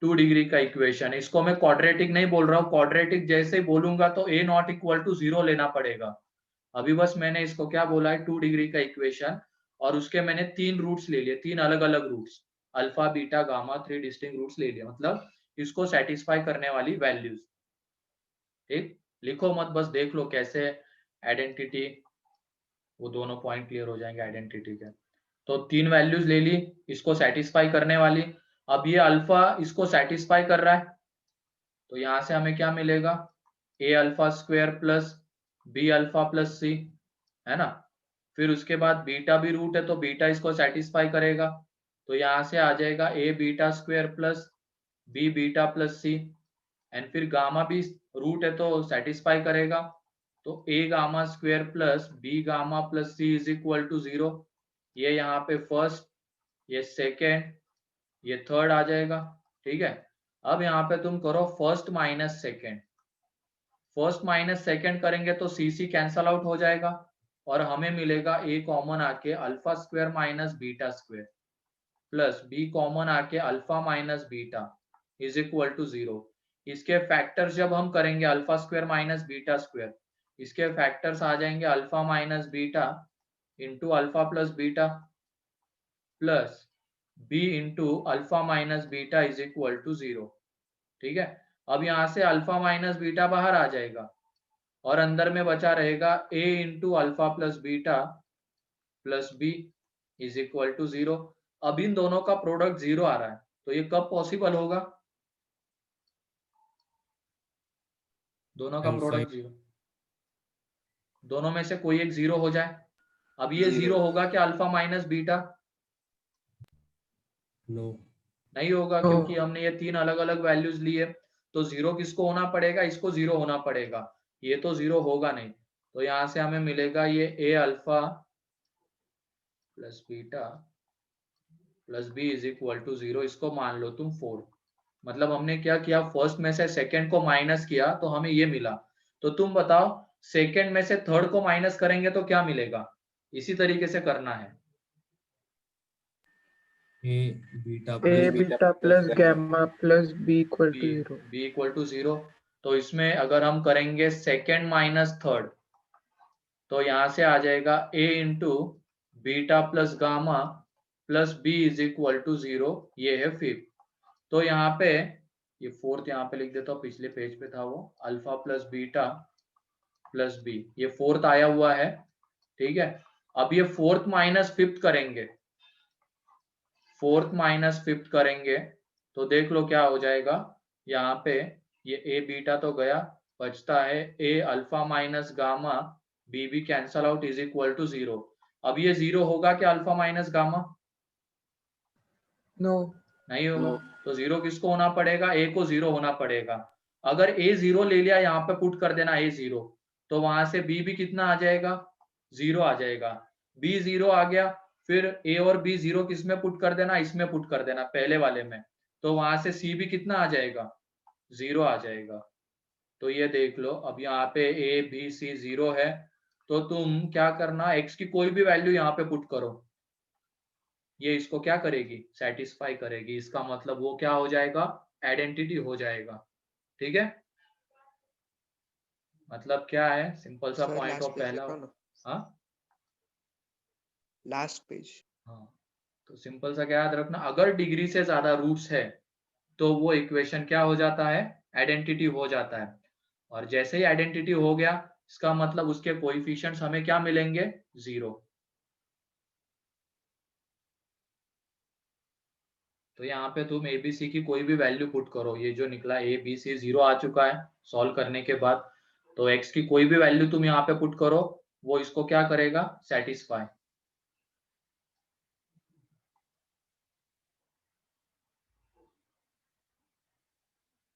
2 डिग्री का इक्वेशन। इसको मैं क्वाड्रेटिक नहीं बोल रहा हूँ, क्वाड्रेटिक जैसे ही बोलूंगा तो a नॉट इक्वल टू 0 लेना पड़ेगा। अभी बस मैंने इसको क्या बोला है, 2 डिग्री का इक्वेशन, और उसके मैंने 3 रूट्स ले लिए, 3 अलग अलग roots, alpha beta gamma, 3 distinct roots ले लिए, मतलब इसको सेटिस्फाई करने वाली वैल्यूज। ठीक, लिखो मत, बस देख लो कैसे आइडेंटिटी, वो दोनों पॉइंट क्लियर हो जाएंगे आइडेंटिटी के। तो 3 वैल्यूज ले ली इसको सेटिस्फाई करने वाली। अब ये अल्फा इसको सेटिस्फाई कर रहा है, तो यहां से हमें क्या मिलेगा, a alpha square plus b alpha plus c, है ना। फिर उसके बाद बीटा भी रूट है तो बीटा इसको सेटिस्फाई करेगा, तो यहाँ से आ जाएगा a beta square plus b beta plus c. And फिर गामा भी रूट है तो सेटिस्फाई करेगा, तो a gamma square plus b gamma plus c is equal to 0। ये यहाँ पे फर्स्ट, ये सेकेंड, ये थर्ड आ जाएगा, ठीक है। अब यहाँ पे तुम करो first minus second, first minus second करेंगे तो सी सी कैंसल आउट हो जाएगा और हमें मिलेगा ए कॉमन आके alpha square minus beta square plus b common आके alpha minus beta is equal to 0। इसके फैक्टर्स जब हम करेंगे alpha square minus beta square, इसके फैक्टर्स आ जाएंगे alpha minus beta into alpha plus beta plus b into alpha minus beta is equal to 0, ठीक है। अब यहाँ से अल्फा माइनस बीटा बाहर आ जाएगा और अंदर में बचा रहेगा a into alpha plus beta plus b is equal to 0। अब इन दोनों का प्रोडक्ट 0 आ रहा है, तो ये कब पॉसिबल होगा, दोनों का प्रोडक्ट 0, दोनों में से कोई एक 0 हो जाए। अब ये 0 होगा क्या अल्फा माइनस बीटा, नो नहीं होगा, क्योंकि हमने ये 3 अलग अलग वैल्यूज लिए, तो 0 किसको होना पड़ेगा, इसको 0 होना पड़ेगा, ये तो 0 होगा नहीं। तो यहां से हमें मिलेगा ये a alpha plus beta plus b is equal to 0, इसको मान लो तुम 4। मतलब हमने क्या किया, फर्स्ट में से सेकंड को माइनस किया तो हमें ये मिला। तो तुम बताओ सेकंड में से थर्ड को माइनस करेंगे तो क्या मिलेगा, इसी तरीके से करना है। A beta a beta plus gamma plus b equal to 0, b equal to 0। तो इसमें अगर हम करेंगे सेकंड माइनस थर्ड, तो यहां से आ जाएगा a into beta plus gamma plus b is equal to 0, ये है फिफ्थ। तो यहाँ पे ये फोर्थ यहाँ पे लिख देता हूँ, पिछले पेज पे था वो, alpha plus beta plus b, ये फोर्थ आया हुआ है, ठीक है। अब ये फोर्थ माइनस फिफ्थ करेंगे, फोर्थ माइनस फिफ्थ करेंगे तो देख लो क्या हो जाएगा, यहाँ पे ये ए बीटा तो गया, बचता है a alpha minus gamma, b भी cancel out is equal to 0। अब ये 0 होगा क्या अल्फा माइनस गामा, नो नहीं होगा, तो 0 किसको होना पड़ेगा, ए को 0 होना पड़ेगा। अगर ए 0 ले लिया, यहाँ पे पुट कर देना ए 0, तो वहां से बी भी कितना आ जाएगा, 0 आ जाएगा। बी 0 आ गया, फिर ए और बी 0 किस में पुट कर देना, इसमें पुट कर देना पहले वाले में, तो वहां से सी भी कितना आ जाएगा, 0 आ जाएगा। तो ये देख लो, अब यहाँ पे ए बी सी 0 है, तो तुम क्या करना, x की कोई भी वैल्यू यहाँ पे पुट करो, ये इसको क्या करेगी, सेटिस्फाई करेगी। इसका मतलब वो क्या हो जाएगा, आइडेंटिटी हो जाएगा, ठीक है। मतलब क्या है, सिंपल सा पॉइंट ऑफ पहला, हाँ लास्ट पेज, हाँ, तो सिंपल सा क्या याद रखना, अगर डिग्री से ज्यादा रूट्स है तो वो इक्वेशन क्या हो जाता है, आइडेंटिटी हो जाता है। और जैसे ही आइडेंटिटी हो गया, इसका मतलब उसके कोएफिशिएंट्स हमें क्या मिलेंगे, 0। तो यहाँ पे तुम एबीसी की कोई भी वैल्यू पुट करो, ये जो निकला एबीसी 0 आ चुका है सॉल्व करने के बाद, तो x की कोई भी वैल्यू तुम यहाँ पे पुट करो, वो इसको क्या करेगा, सेटिस्फाई।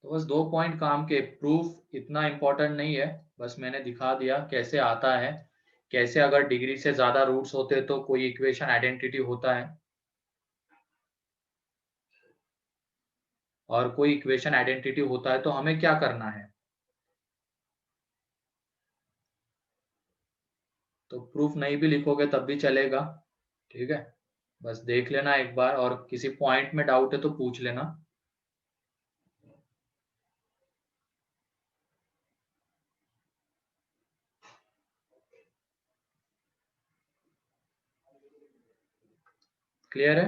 तो बस 2 पॉइंट काम के, प्रूफ इतना इंपॉर्टेंट नहीं है, बस मैंने दिखा दिया कैसे आता है, कैसे अगर डिग्री से ज्यादा रूट्स होते तो कोई इक्वेशन आइडेंटिटी होता है। और कोई इक्वेशन आइडेंटिटी होता है तो हमें क्या करना है? तो प्रूफ नहीं भी लिखोगे तब भी चलेगा, ठीक है, बस देख लेना एक बार, और किसी पॉइंट में डाउट है तो पूछ लेना। क्लियर है?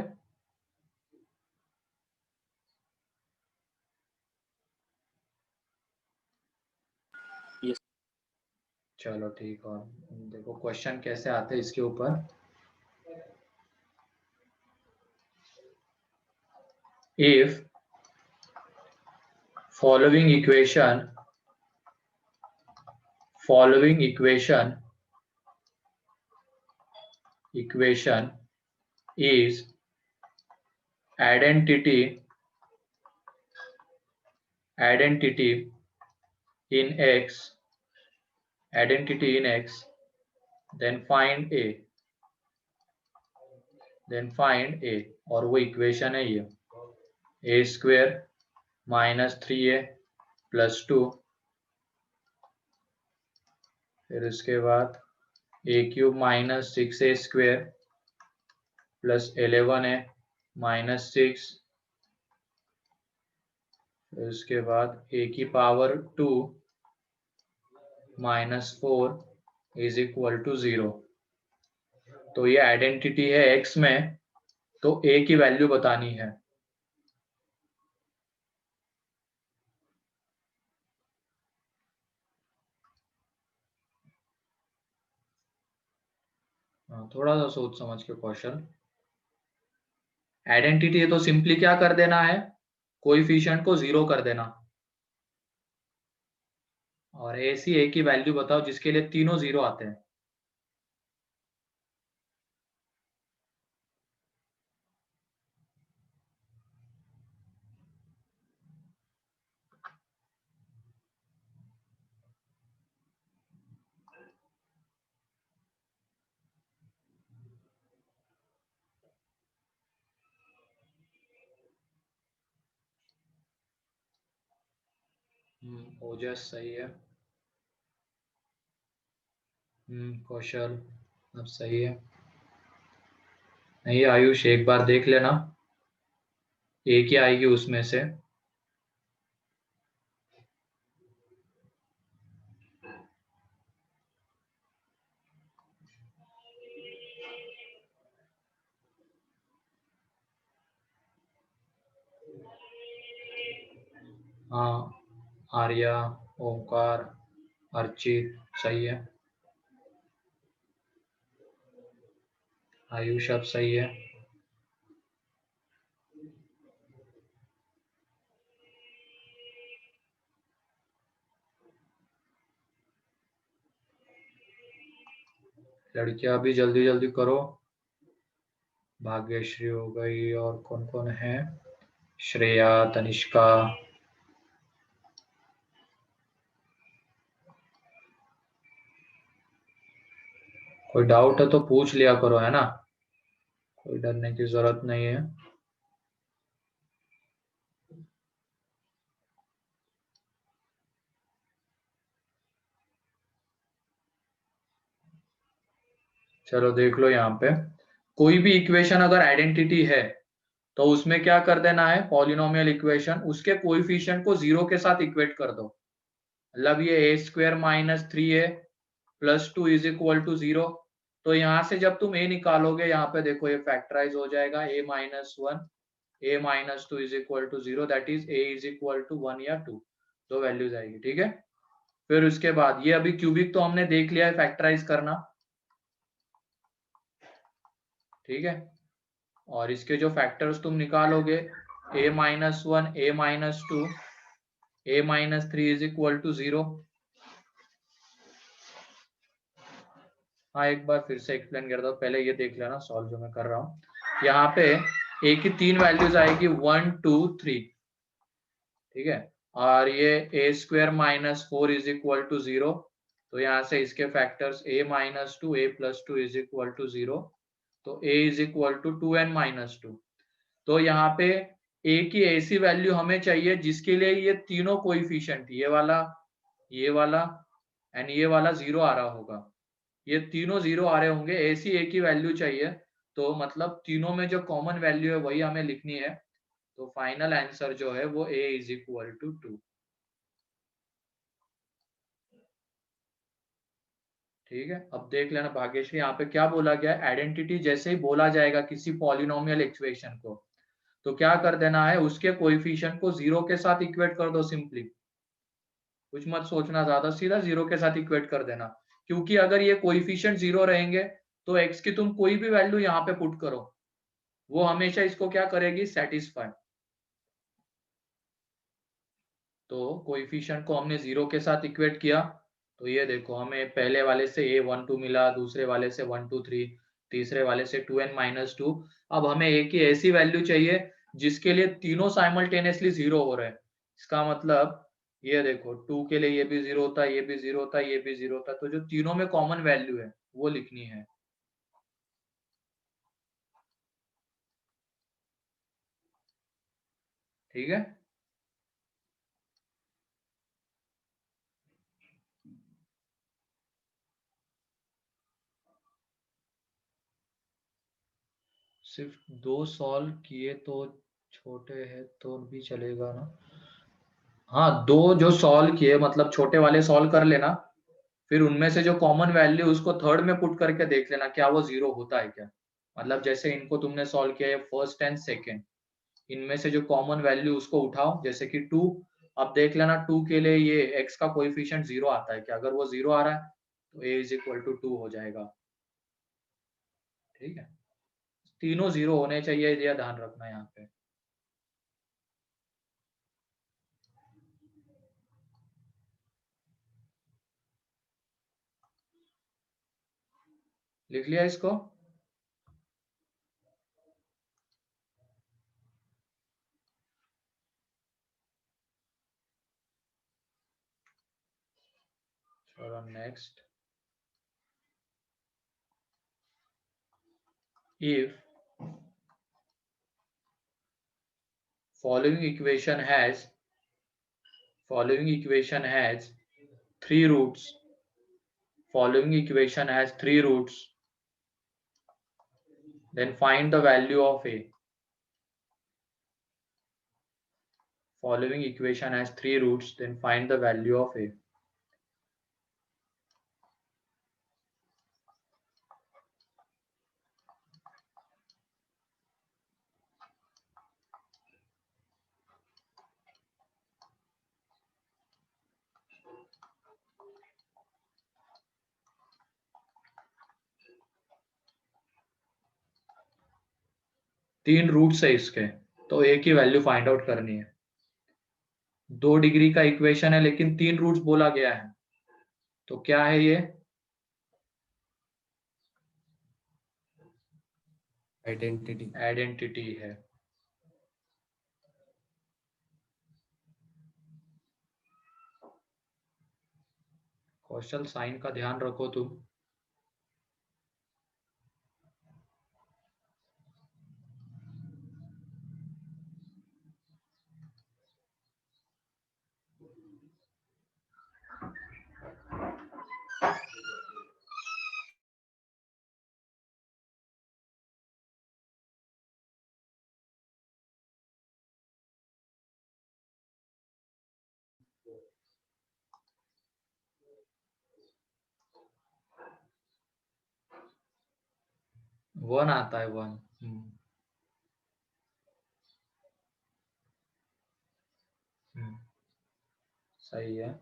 Yes. चलो ठीक, और देखो क्वेश्चन कैसे आते हैं इसके ऊपर। If following equation is identity in X, then find A, और वो इक्वेशन है ये a² - 3a + 2, फिर उसके बाद a³ - 6a² + 11a - 6, फिर उसके बाद a⁴ - 4 = 0। तो ये आइडेंटिटी है x में, तो a की वैल्यू बतानी है। थोड़ा सा सोच समझ के क्वेश्चन। आइडेंटिटी है तो सिंपली क्या कर देना है, कोएफिशिएंट को 0 कर देना, और ऐसी a की वैल्यू बताओ जिसके लिए तीनों 0 आते हैं। ओजस सही है। कौशल अब सही है। नहीं आयुष, एक बार देख लेना, एक ही आएगी उसमें से। हाँ, आर्या, ओंकार, अर्चित सही है। आयुष अब सही है। लड़कियां भी जल्दी जल्दी करो। भाग्यश्री हो गई, और कौन कौन है? श्रेया, तनिष्का। कोई डाउट है तो पूछ लिया करो, है ना, कोई डरने की जरूरत नहीं है। चलो देख लो, यहाँ पे कोई भी इक्वेशन अगर आइडेंटिटी है तो उसमें क्या कर देना है, पॉलिनोमियल इक्वेशन उसके कोएफिशिएंट को 0 के साथ इक्वेट कर दो। मतलब ये a² - 3a + 2 = 0। तो यहाँ से जब तुम a निकालोगे, यहाँ पे देखो ये फैक्टराइज हो जाएगा, a - 1 a - 2 = 0, that is a = 1 या 2, दो वैल्यूज आएगी, ठीक है। फिर उसके बाद ये अभी क्यूबिक तो हमने देख लिया है फैक्टराइज करना, ठीक है, और इसके जो फैक्टर्स तुम निकालोगे a - 1 a - 2 a - 3 = 0। हाँ, एक बार फिर से एक्सप्लेन करता हूँ, पहले ये देख लेना सॉल्व जो मैं कर रहा हूँ। यहाँ पे a की 3 वैल्यूज आएगी 1 2 3, ठीक है, और ये a² - 4 = 0। तो यहाँ से इसके फैक्टर्स a - 2 a + 2 = 0, तो a = 2n - 2। तो यहाँ पे ए की ऐसी वैल्यू हमें चाहिए जिसके लिए ये तीनों कोएफिशिएंट, ये वाला एंड ये वाला 0 आ रहा होगा, ये तीनों 0 आ रहे होंगे, ऐसी ए की वैल्यू चाहिए। तो मतलब तीनों में जो कॉमन वैल्यू है वही हमें लिखनी है। तो फाइनल आंसर जो है वो a इज इक्वल टू 2। ठीक है, अब देख लेना भाग्यश्री, यहाँ पे क्या बोला गया है, आइडेंटिटी जैसे ही बोला जाएगा किसी पॉलिनोमियल इक्वेशन को, तो क्या कर देना है, उसके कोएफिशिएंट को 0 के साथ इक्वेट कर दो सिंपली, कुछ मत सोचना ज्यादा, सीधा 0 के साथ इक्वेट कर देना। क्योंकि अगर ये कोएफिशिएंट 0 रहेंगे तो x की तुम कोई भी वैल्यू यहाँ पे पुट करो, वो हमेशा इसको क्या करेगी, सेटिस्फाई। तो कोएफिशिएंट को हमने 0 के साथ इक्वेट किया, तो ये देखो हमें पहले वाले से a12 मिला, दूसरे वाले से 1 2 3, तीसरे वाले से 2n-2। अब हमें a की ऐसी वैल्यू चाहिए जिसके लिए तीनों साइमल्टेनियसली 0 हो रहे हैं। इसका मतलब ये देखो 2 के लिए ये भी 0 होता है, ये भी 0 होता है, ये भी 0 होता है, तो जो तीनों में कॉमन वैल्यू है वो लिखनी है। ठीक है, सिर्फ 2 सॉल्व किए तो छोटे हैं तो भी चलेगा ना। हाँ, 2 जो सॉल्व किए मतलब छोटे वाले सॉल्व कर लेना, फिर उनमें से जो कॉमन वैल्यू उसको थर्ड में पुट करके देख लेना क्या वो 0 होता है क्या। मतलब जैसे इनको तुमने सॉल्व किया है फर्स्ट एंड सेकेंड, इनमें से जो कॉमन वैल्यू उसको उठाओ, जैसे कि 2। अब देख लेना 2 के लिए ये x का कोएफिशिएंट 0 आता है क्या, अगर वो 0 आ रहा है तो a इज इक्वल टू 2 हो जाएगा। ठीक है, तीनों 0 होने चाहिए, यह ध्यान रखना यहाँ पे। लिख लिया इसको। चलो next, if following equation has three roots, then find the value of a। Following equation has 3 roots, then find the value of a। तीन रूट्स है इसके, तो a की वैल्यू फाइंड आउट करनी है। 2 डिग्री का इक्वेशन है लेकिन 3 रूट्स बोला गया है, तो क्या है ये, आइडेंटिटी है। कौशल साइन का ध्यान रखो तुम। वन आता है, वन। सही है,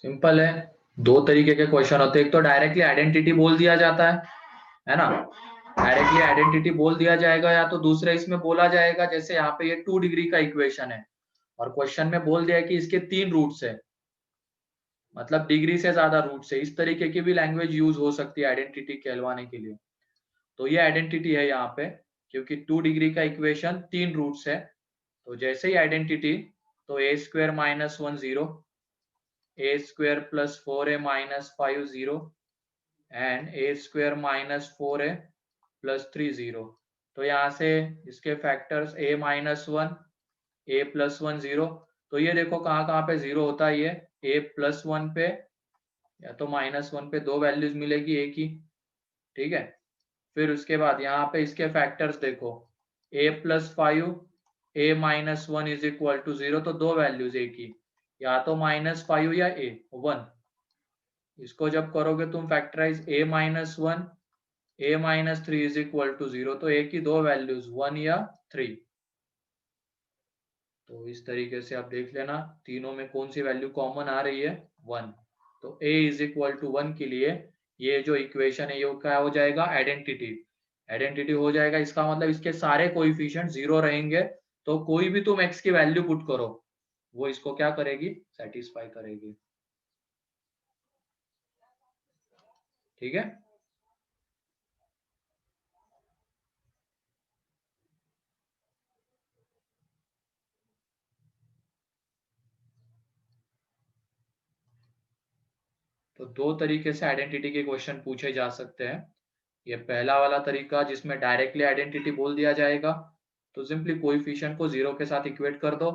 सिंपल है। 2 तरीके के क्वेश्चन होते हैं, एक तो डायरेक्टली आइडेंटिटी बोल दिया जाता है ना, डायरेक्टली आइडेंटिटी बोल दिया जाएगा, या तो दूसरे इसमें बोला जाएगा, जैसे यहाँ पे ये 2 डिग्री का इक्वेशन है और क्वेश्चन में बोल दिया है कि इसके 3 रूट्स है, मतलब डिग्री से ज्यादा रूट्स है। इस तरीके की भी लैंग्वेज यूज हो सकती है आइडेंटिटी कहलवाने के लिए। तो ये आइडेंटिटी है यहाँ पे, क्योंकि 2 डिग्री का इक्वेशन 3 रूट्स है, तो जैसे ही आइडेंटिटी, तो a square minus 1 0, a square plus 4a minus 5 0 and a square minus 4a plus 3 0। तो यहाँ से इसके फैक्टर्स a माइनस 1 a+1 0, तो ये देखो कहाँ कहाँ पे 0 होता है, ये a+1 पे या तो -1 पे दो वैल्यूज मिलेगी एक ही, ठीक है। फिर उसके बाद यहाँ पे इसके फैक्टर्स देखो, a+5 a-1 is equal to 0, तो दो वैल्यूज एक ही, या तो -5 या a1। इसको जब करोगे तुम factorise a-1 a-3 is equal to 0, तो एक ही दो वैल्यूज 1 या 3। तो इस तरीके से आप देख लेना तीनों में कौन सी वैल्यू कॉमन आ रही है, 1। तो a इज इक्वल टू 1 के लिए ये जो इक्वेशन है ये क्या हो जाएगा, आइडेंटिटी। आइडेंटिटी हो जाएगा, इसका मतलब इसके सारे कोएफिशिएंट 0 रहेंगे, तो कोई भी तुम x की वैल्यू पुट करो वो इसको क्या करेगी, सेटिस्फाई करेगी, ठीक है। तो दो तरीके से आइडेंटिटी के क्वेश्चन पूछे जा सकते हैं। ये पहला वाला तरीका जिसमें डायरेक्टली आइडेंटिटी बोल दिया जाएगा, तो सिंपली कोएफिशिएंट को 0 के साथ इक्वेट कर दो,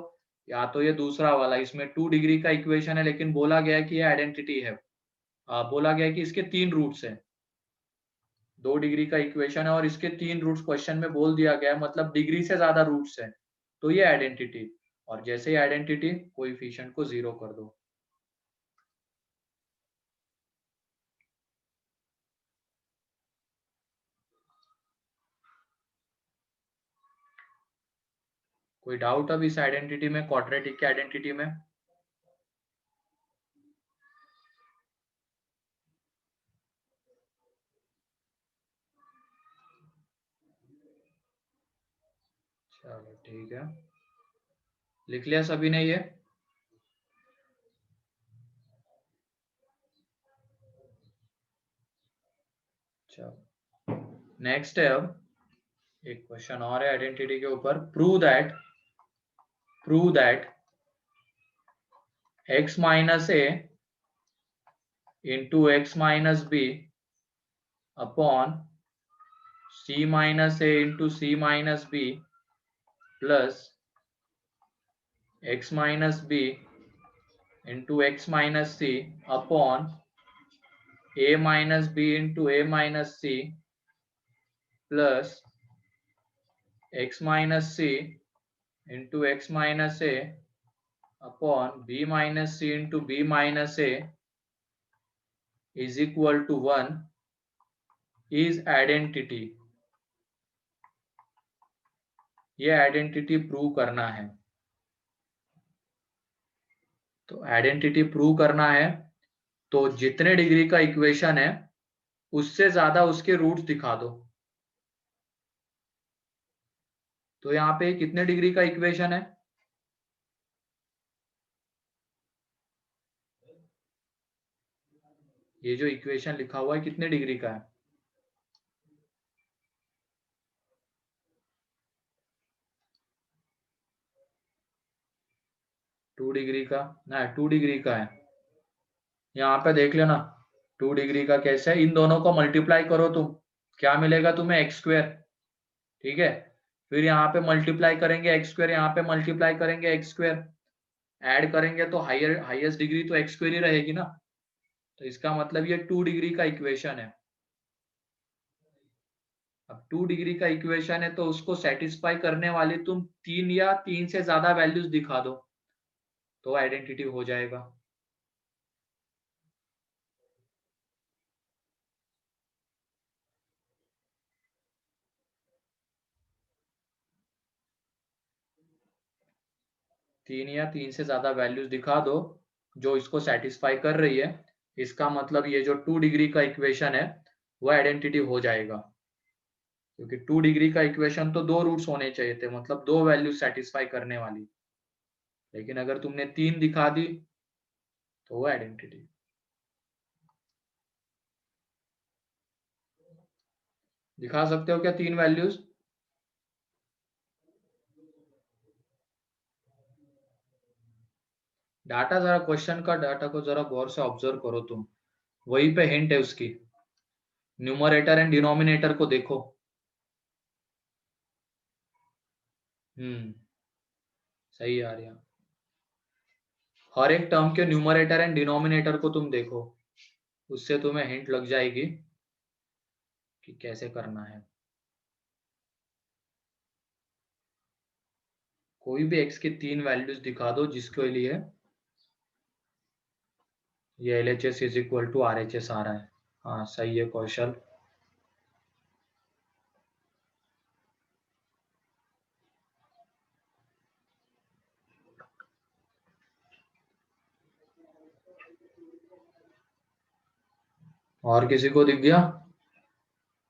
या तो ये दूसरा वाला, इसमें 2 डिग्री का इक्वेशन है लेकिन बोला गया है कि ये आइडेंटिटी है, बोला गया है कि इसके 3 रूट्स हैं। 2 डिग्री का इक्वेशन है और इसके 3 रूट्स क्वेश्चन में बोल दिया गया है, मतलब डिग्री से ज्यादा रूट्स है, तो ये आइडेंटिटी। और जैसे ही आइडेंटिटी, कोएफिशिएंट को 0 कर दो। कोई डाउट अब इस आइडेंटिटी में, क्वाड्रेटिक की आइडेंटिटी में? चलो ठीक है, लिख लिया सभी ने ये? चलो नेक्स्ट है, अब एक क्वेश्चन और है आइडेंटिटी के ऊपर। Prove that x minus a into x minus b upon c minus a into c minus b plus x minus b into x minus c upon a minus b into a minus c plus x minus c into x minus a upon b minus c into b minus a is equal to 1 is identity. ये identity prove करना है। तो identity prove करना है, तो जितने degree का equation है उससे ज्यादा उसके रूट्स दिखा दो। तो यहाँ पे कितने डिग्री का इक्वेशन है, ये जो इक्वेशन लिखा हुआ है कितने डिग्री का है, टू डिग्री का ना, 2 डिग्री का है। यहाँ पे देख लेना 2 डिग्री का कैसे है, इन दोनों को मल्टीप्लाई करो तुम, क्या मिलेगा तुम्हें, x², ठीक है। फिर यहाँ पे मल्टीप्लाई करेंगे x², यहाँ पे मल्टीप्लाई करेंगे x², ऐड करेंगे तो हाईएस्ट डिग्री तो x² ही रहेगी ना। तो इसका मतलब ये 2 डिग्री का इक्वेशन है। अब 2 डिग्री का इक्वेशन है तो उसको सेटिस्फाई करने वाली तुम 3 या 3 से ज्यादा वैल्यूज दिखा दो, तो आइडेंटिटी हो जाएगा। तीन या तीन से ज्यादा वैल्यूज दिखा दो जो इसको सेटिस्फाई कर रही है, इसका मतलब ये जो 2 डिग्री का इक्वेशन है वो आइडेंटिटी हो जाएगा। क्योंकि 2 डिग्री का इक्वेशन तो दो रूट्स होने चाहिए थे, मतलब दो वैल्यू सेटिस्फाई करने वाली, लेकिन अगर तुमने 3 दिखा दी तो वो आइडेंटिटी। दिखा सकते हो क्या 3 वैल्यूज? डाटा जरा, क्वेश्चन का डाटा को जरा गौर से ऑब्जर्व करो तुम, वहीं पे हिंट है उसकी। न्यूमरेटर एंड डिनोमिनेटर को देखो। सही आ रहा। हर एक टर्म के न्यूमरेटर एंड डिनोमिनेटर को तुम देखो, उससे तुम्हें हिंट लग जाएगी कि कैसे करना है। कोई भी x की 3 वैल्यूज दिखा दो जिसके लिए ये LHS is equal to RHS आ रहा है। हाँ सही है कौशल। और किसी को दिख गया?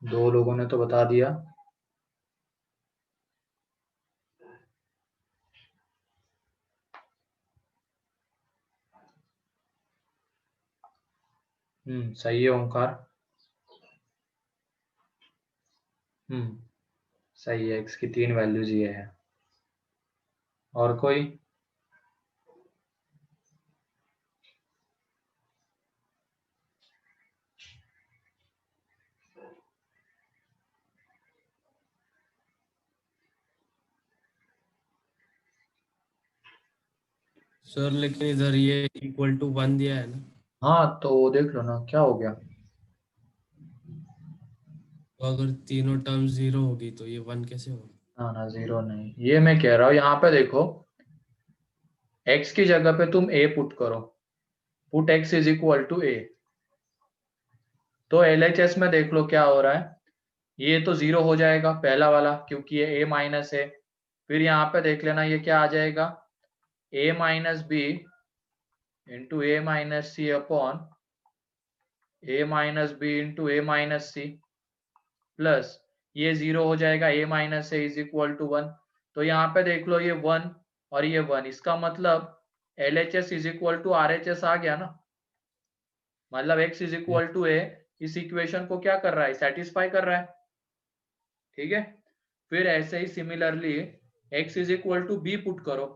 2 लोगों ने तो बता दिया। सही है ओंकार। सही है, x की 3 वैल्यूज ये है। और कोई? सर लेकिन इधर ये इक्वल टू 1 दिया है ना। हाँ तो देख लो ना क्या हो गया। तो अगर तीनों टर्म 0 होगी तो ये 1 कैसे होगा? ना ना 0 नहीं, ये मैं कह रहा हूँ यहाँ पे देखो, x की जगह पे तुम a पुट करो, put x is equal to a। तो LHS में देख लो क्या हो रहा है, ये तो 0 हो जाएगा पहला वाला क्योंकि ये a माइनस है। फिर यहाँ पे देख लेना ये क्या आ जाएगा, a minus b into a minus c upon a minus b into a minus c, plus ये 0 हो जाएगा a minus a is equal to 1। तो यहाँ पे देख लो ये 1 और ये 1, इसका मतलब LHS is equal to RHS आ गया ना। मतलब x is equal to a इस इक्वेशन को क्या कर रहा है, सेटिस्फाई कर रहा है। ठीक है, फिर ऐसे ही similarly x is equal to b put करो।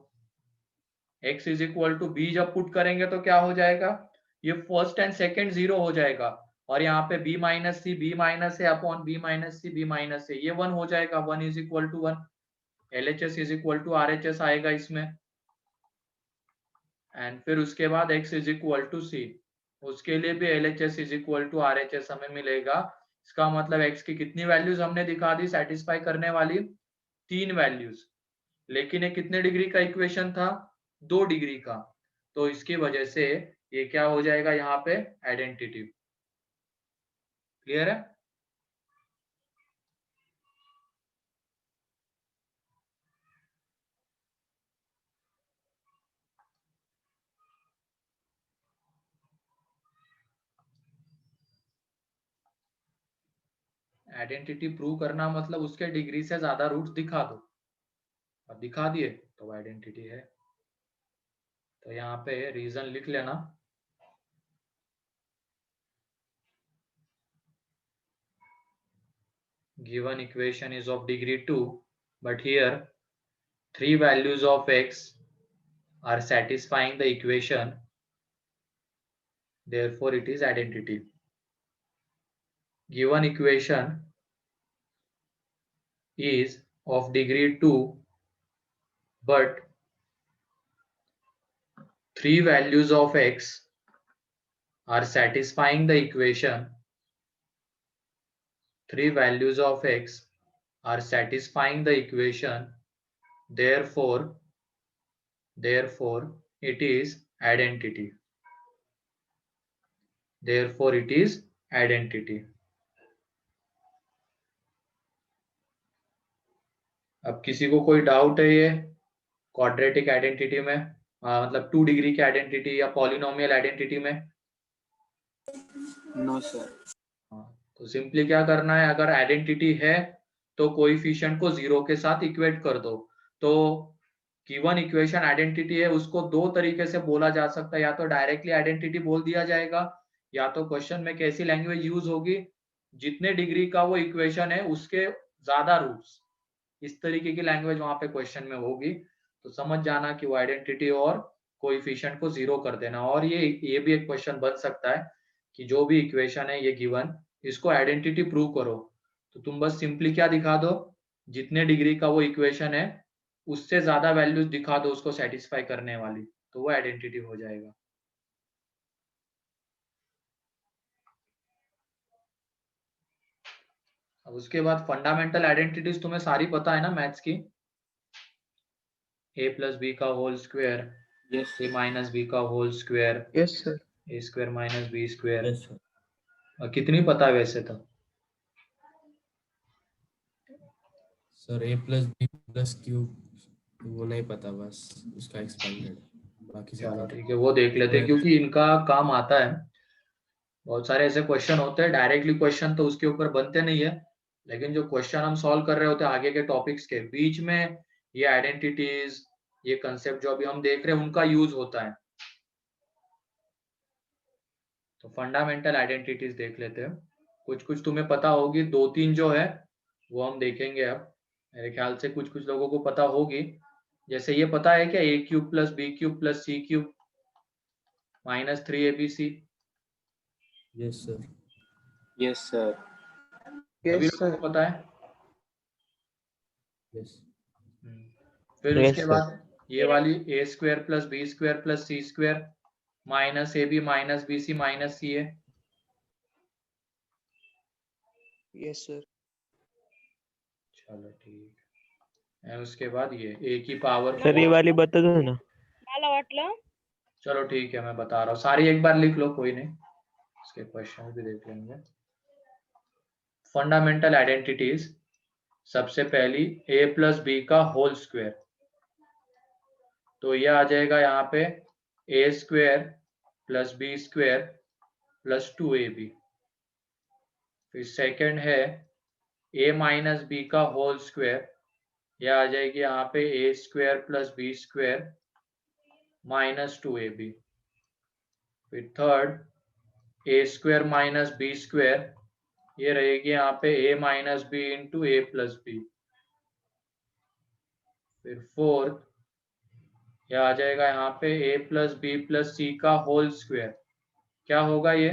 x is equal to b जब पुट करेंगे तो क्या हो जाएगा, ये फर्स्ट एंड सेकंड 0 हो जाएगा और यहाँ पे b minus c b minus है upon b minus c b minus है, ये 1 हो जाएगा, 1 is equal to 1। LHS is equal to RHS आएगा इसमें। एंड फिर उसके बाद x is equal to c, उसके लिए भी LHS is equal to RHS हमें मिलेगा। इसका मतलब x की कितनी वैल्यूज हमने दिखा दी सेटिस्फाई करने वाली, 3 वैल्यूज। लेकिन ये कितने डिग्री का इक्वेशन था, 2 डिग्री का, तो इसकी वजह से ये क्या हो जाएगा यहाँ पे, आइडेंटिटी। क्लियर है? आइडेंटिटी प्रूव करना मतलब उसके डिग्री से ज्यादा रूट्स दिखा दो, और दिखा दिए तो आइडेंटिटी है। तो यहाँ पे रीजन लिख लेना। Given equation is of degree 2, but here 3 values of x are satisfying the equation, therefore it is identity. Given equation is of degree 2, but 3 values of x are satisfying the equation. 3 values of x are satisfying the equation, therefore it is identity. Therefore it is identity. अब किसी को कोई doubt है ये quadratic identity में, मतलब 2 degree की identity या पॉलिनोमियल आइडेंटिटी में? No sir. तो सिंपली क्या करना है, अगर आइडेंटिटी है तो कोएफिशिएंट को 0 के साथ इक्वेट कर दो। तो गिवन इक्वेशन आइडेंटिटी है, उसको 2 तरीके से बोला जा सकता है, या तो डायरेक्टली आइडेंटिटी बोल दिया जाएगा, या तो क्वेश्चन में कैसी लैंग्वेज यूज होगी, जितने डिग्री का वो इक्वेशन है उसके ज्यादा रूट्स, इस तरीके की लैंग्वेज वहां पे क्वेश्चन में होगी। तो समझ जाना कि वो आइडेंटिटी और कोएफिशिएंट को 0 कर देना। और ये भी एक क्वेश्चन बन सकता है कि जो भी इक्वेशन है ये गिवन, इसको आइडेंटिटी प्रूव करो। तो तुम बस सिंपली क्या दिखा दो, जितने डिग्री का वो इक्वेशन है उससे ज्यादा वैल्यूज दिखा दो उसको सेटिस्फाई करने वाली, तो वो आइडेंटिटी हो जाएगा। अब उसके बाद फंडामेंटल आइडेंटिटीज तुम्हें सारी पता है ना मैथ्स की, a प्लस बी का whole square, Yes. a minus b का whole square, Yes, sir. a square minus b square, yes sir. और कितनी पता है वैसे तो? Sir a plus b plus cube वो नहीं पता, बस उसका एक्सपेंडेड, बाकी सब चलो पता ठीक है, वो देख लेते हैं, क्योंकि इनका काम आता है। बहुत सारे ऐसे क्वेश्चन होते हैं, डायरेक्टली क्वेश्चन तो उसके ऊपर बनते नहीं है, लेकिन जो क्वेश्चन हम सॉल्व कर रहे होते हैं आगे के टॉपिक्स के बीच में, ये आइडेंटिटीज, ये कंसेप्ट जो अभी हम देख रहे हैं उनका यूज होता है। तो फंडामेंटल आइडेंटिटीज देख लेते हैं। कुछ कुछ तुम्हें पता होगी, 2-3 जो है वो हम देखेंगे अब। मेरे ख्याल से कुछ कुछ लोगों को पता होगी। जैसे ये पता है क्या, a cube plus b cube plus c cube minus 3abc? Yes sir. Yes, sir. सभी Yes, लोगों sir. को पता है? यस। फिर Yes, उसके sir. बाद ये वाली a square plus b square plus c square minus a b minus b c minus c a. Yes, sir. चलो ठीक है। उसके बाद ये ए की पावर सर ये 4। वाली बता दो ना। चलो ठीक है, मैं बता रहा हूँ, सारी एक बार लिख लो, कोई नहीं, इसके क्वेश्चन भी देख लेंगे। फंडामेंटल आइडेंटिटीज, सबसे पहली ए प्लस बी का होल स्क्वायर, तो ये आ जाएगा यहाँ पे a square plus b square plus 2ab। फिर सेकंड है ए माइनस बी का होल स्क्वायर, यह आ जाएगी यहाँ पे a square plus b square minus 2ab। फिर third a square minus b square, ये रहेगी यहाँ पे a minus b into a plus b. फिर फोर्थ यह आ जाएगा यहाँ पे ए प्लस बी प्लस सी का होल स्क्वायर, क्या होगा ये?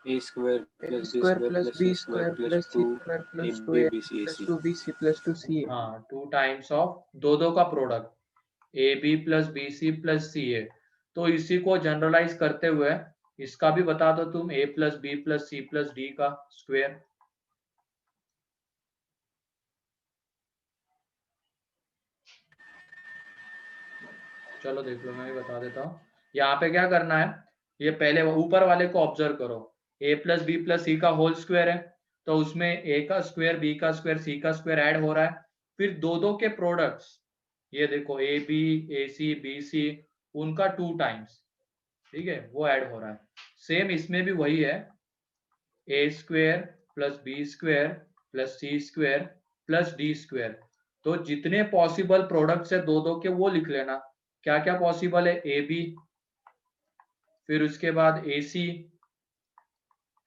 A square A plus B square square plus plus B C square square plus plus C 2 square plus AB 2A BC plus AC. 2BC plus 2CA. हाँ, 2 times of दो का product a b plus b c plus c a. तो इसी को generalise करते हुए इसका भी बता दो तुम, a plus b plus c plus d का स्क्वायर। चलो देख लो, मैं भी बता देता हूँ। यहाँ पे क्या करना है, ये पहले ऊपर वाले को ऑब्जर्व करो, ए प्लस बी प्लस सी का होल स्क्वायर है, तो उसमें ए का स्क्वायर बी का स्क्वायर सी का स्क्वायर ऐड हो रहा है। फिर दो के प्रोडक्ट्स, ये देखो A B A C B C, उनका 2 टाइम्स, ठीक है, वो ऐड हो रहा है। सेम इसमें भी वही है, a square plus b square plus c square plus d square. तो जितने पॉसिबल प्रोडक्ट्स है दो के वो लिख लेना। क्या क्या पॉसिबल है? ए बी, फिर उसके बाद ए सी,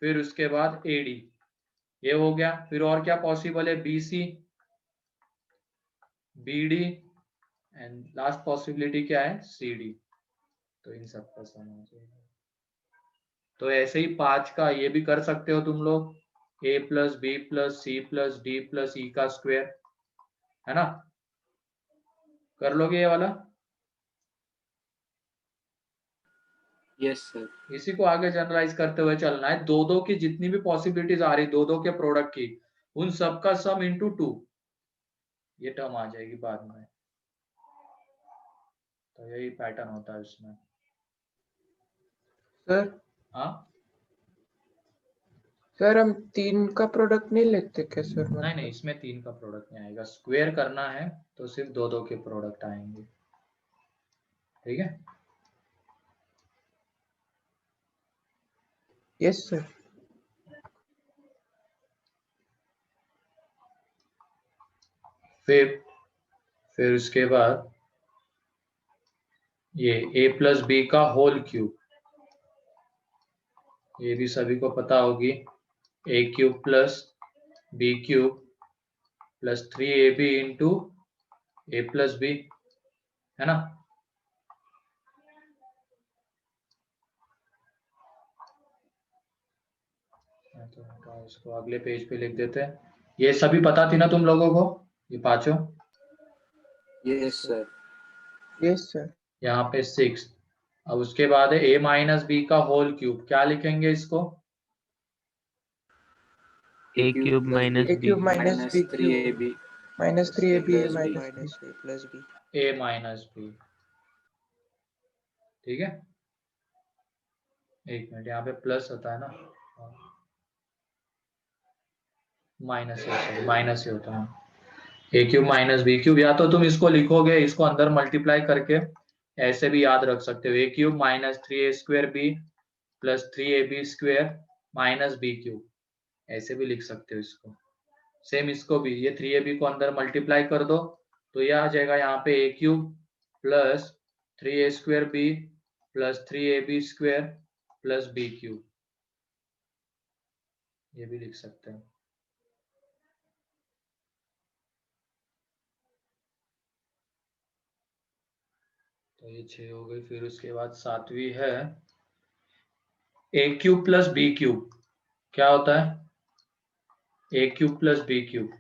फिर उसके बाद ए डी, ये हो गया। फिर और क्या पॉसिबल है? B c, b d, and last possibility क्या है? C d. तो इन सब का सम हो जाएगा। तो ऐसे ही 5 का ये भी कर सकते हो तुम लोग, a plus b plus c plus d plus e का स्क्वायर, है ना? कर लोगे ये वाला? Yes, sir. इसी को आगे जनरलाइज करते हुए चलना है। दो की जितनी भी पॉसिबिलिटीज आ रही दो के प्रोडक्ट की, उन सबका सम इंटू 2, ये टर्म आ जाएगी बाद में। तो यही पैटर्न होता है इसमें। सर हाँ, सर हम 3 का प्रोडक्ट नहीं लेते क्या सर? नहीं नहीं, इसमें 3 का प्रोडक्ट नहीं आएगा। स्क्वायर करना है तो सिर्फ दो के प्रोडक्ट आएंगे, ठीक है? Yes sir. फिर उसके बाद ये a प्लस बी का होल क्यूब, ये भी सभी को पता होगी, a cube plus b cube plus 3ab into a plus b, है ना? तो इसको अगले पेज पे लिख देते हैं। ये सभी पता थी ना तुम लोगों को? ये पांचों, Yes, sir. Yes, sir. यहाँ पे 6। अब उसके बाद है a माइनस बी का होल क्यूब, क्या लिखेंगे इसको? A cube minus A cube minus B cube 3ab minus 3ab plus b. minus b. a minus b, ठीक है। एक मिनट, यहाँ पे प्लस होता है ना, माइनस से होता है। A cube minus b cube, या तो तुम इसको लिखोगे, इसको अंदर मल्टीप्लाई करके ऐसे भी याद रख सकते हो, a cube minus 3a² b plus 3ab square minus b cube, ऐसे भी लिख सकते हो इसको। सेम इसको भी, ये 3ab को अंदर मल्टीप्लाई कर दो तो ये आ जाएगा यहाँ पे a cube plus 3a² b plus 3ab square plus b cube, ये भी लिख सकते हैं। तो ये 6 हो गई। फिर उसके बाद 7वीं है a cube plus b cube, क्या होता है? A cube plus b cube,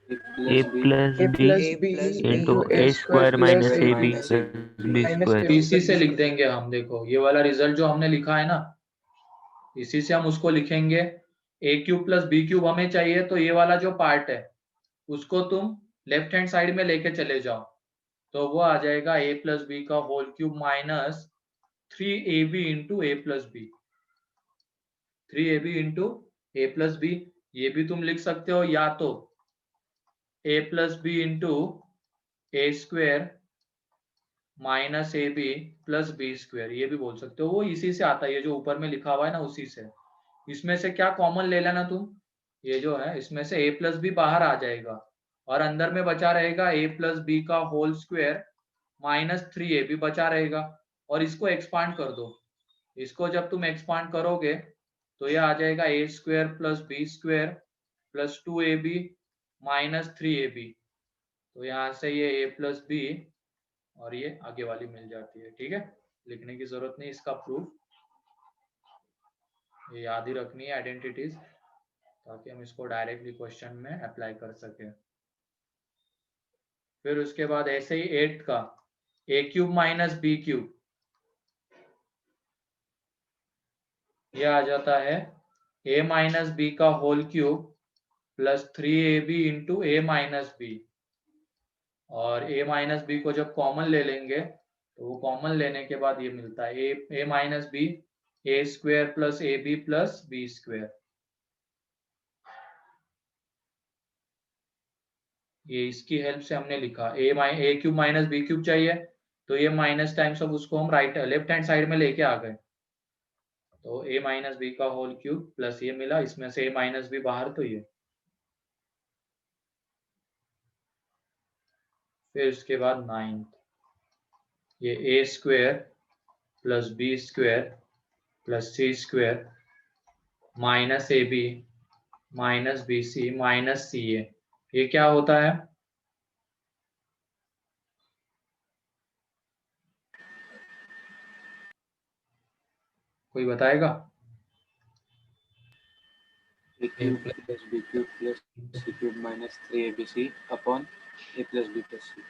A plus A b plus b into a a square square minus plus ab b plus b minus square. b इसी से लिख देंगे हम। देखो ये वाला रिजल्ट जो हमने लिखा है ना, इसी से हम उसको लिखेंगे। ए क्यूब प्लस बी क्यूब हमें चाहिए, तो ये वाला जो पार्ट है उसको तुम लेफ्ट हैंड साइड में लेके चले जाओ, तो वो आ जाएगा ए प्लस बी का whole cube minus 3ab into a plus b, 3ab into a plus b. ये भी तुम लिख सकते हो, या तो a plus b into a square minus a b plus b square, ये भी बोल सकते हो। वो इसी से आता है, ये जो ऊपर में लिखा हुआ है ना, उसी से। इसमें से क्या कॉमन ले लेना तुम, ये जो है इसमें से ए प्लस बी बाहर आ जाएगा और अंदर में बचा रहेगा ए प्लस बी का होल स्क्वेयर माइनस 3ab बचा रहेगा। और इसको एक्सपांड कर दो, इसको जब तुम एक्सपांड करोगे तो ये आ जाएगा a square plus b square plus 2ab minus 3ab। तो यहाँ से ये ए प्लस बी और ये आगे वाली मिल जाती है, ठीक है। लिखने की जरूरत नहीं इसका प्रूफ, ये याद ही रखनी है आइडेंटिटीज, ताकि हम इसको डायरेक्टली क्वेश्चन में अप्लाई कर सके। फिर उसके बाद ऐसे ही 8 का a cube minus b cube, ये आ जाता है ए माइनस बी का whole cube plus 3ab into a minus b. और ए माइनस बी को जब कॉमन ले लेंगे तो वो कॉमन लेने के बाद ये मिलता है a minus b a square plus a b plus b square. ये इसकी हेल्प से हमने लिखा a cube minus b cube चाहिए, तो ये माइनस टाइम्स ऑफ उसको हम लेफ्ट हैंड साइड में लेके आ गए, तो ए माइनस बी का होल क्यूब प्लस ये मिला, इसमें से ए माइनस बी बाहर, तो ये। फिर उसके बाद 9, ये a square plus b square plus c square minus a b minus b c minus c a, ये क्या होता है? कोई बताएगा? A cube plus b cube plus c cube minus 3abc upon a plus b plus c.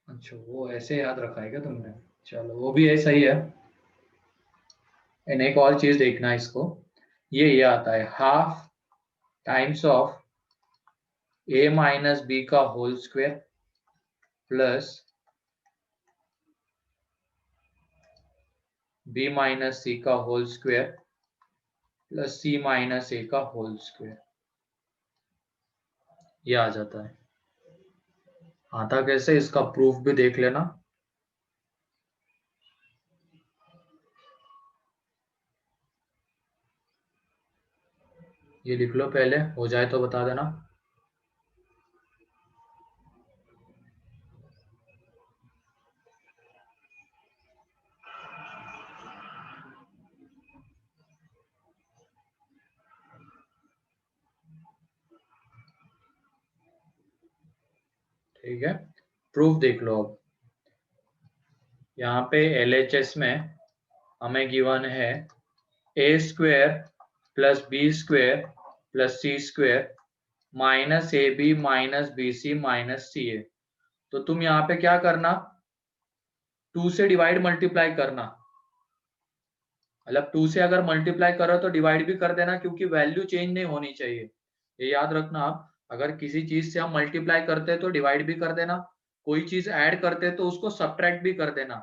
अच्छा, वो ऐसे याद रखा है क्या तुमने? चलो वो भी है, सही है। एक और चीज देखना इसको, ये आता है half times of a minus b का whole square plus b minus c का whole square plus c minus a का होल स्क्वायर, ये आ जाता है। आता कैसे, इसका प्रूफ भी देख लेना। ये लिख लो पहले, हो जाए तो बता देना। ठीक है, प्रूफ देख लो। अब यहाँ पे LHS में हमें गिवन है a square plus b square plus c square minus a b minus b c minus c a. तो तुम यहाँ पे क्या करना, 2 से डिवाइड मल्टीप्लाई करना, मतलब 2 से अगर मल्टीप्लाई करो तो डिवाइड भी कर देना, क्योंकि वैल्यू चेंज नहीं होनी चाहिए, ये याद रखना आप। अगर किसी चीज से हम मल्टीप्लाई करते हैं तो डिवाइड भी कर देना, कोई चीज ऐड करते हैं तो उसको सब्ट्रैक्ट भी कर देना,